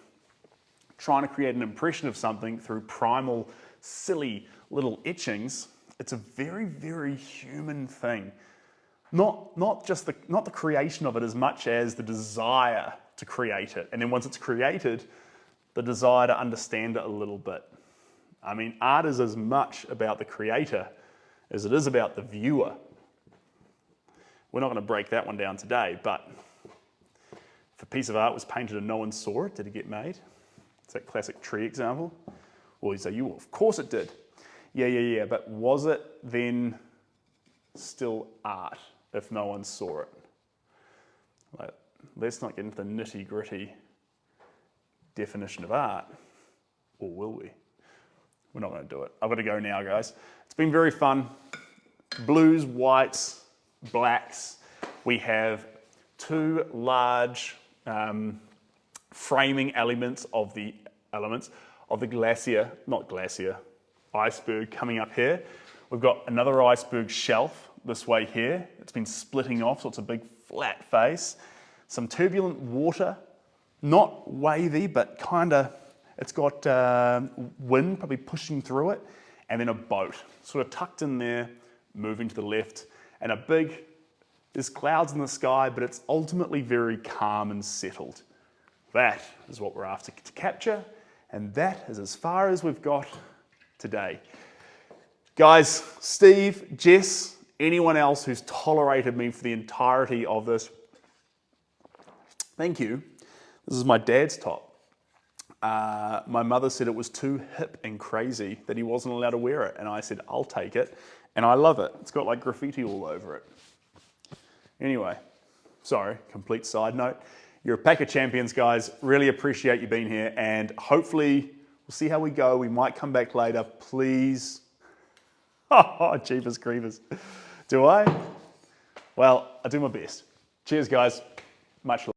trying to create an impression of something through primal, silly little etchings, it's a very, very human thing. Not the creation of it as much as the desire to create it. And then once it's created, the desire to understand it a little bit. I mean, art is as much about the creator as it is about the viewer. We're not going to break that one down today, but if a piece of art was painted and no one saw it, did it get made? It's that classic tree example. Well, you say, of course it did. Yeah, but was it then still art if no one saw it? Like, let's not get into the nitty-gritty definition of art, or will we? We're not going to do it. I've got to go now, guys. It's been very fun. Blues, whites, blacks. We have two large framing elements of the iceberg coming up here. We've got another iceberg shelf this way here. It's been splitting off, so it's a big flat face. Some turbulent water, not wavy, but kind of, it's got wind probably pushing through it, and then a boat sort of tucked in there, moving to the left, and there's clouds in the sky, but it's ultimately very calm and settled. That is what we're after to capture, and that is as far as we've got today. Guys, Steve, Jess, anyone else who's tolerated me for the entirety of this, thank you. This is my dad's top. My mother said it was too hip and crazy that he wasn't allowed to wear it, and I said, I'll take it, and I love it. It's got like graffiti all over it. Anyway, sorry, complete side note. You're a pack of champions, guys. Really appreciate you being here, and hopefully we'll see how we go. We might come back later. Please. Oh, jeepers creepers. Do I? Well, I do my best. Cheers, guys. Much love.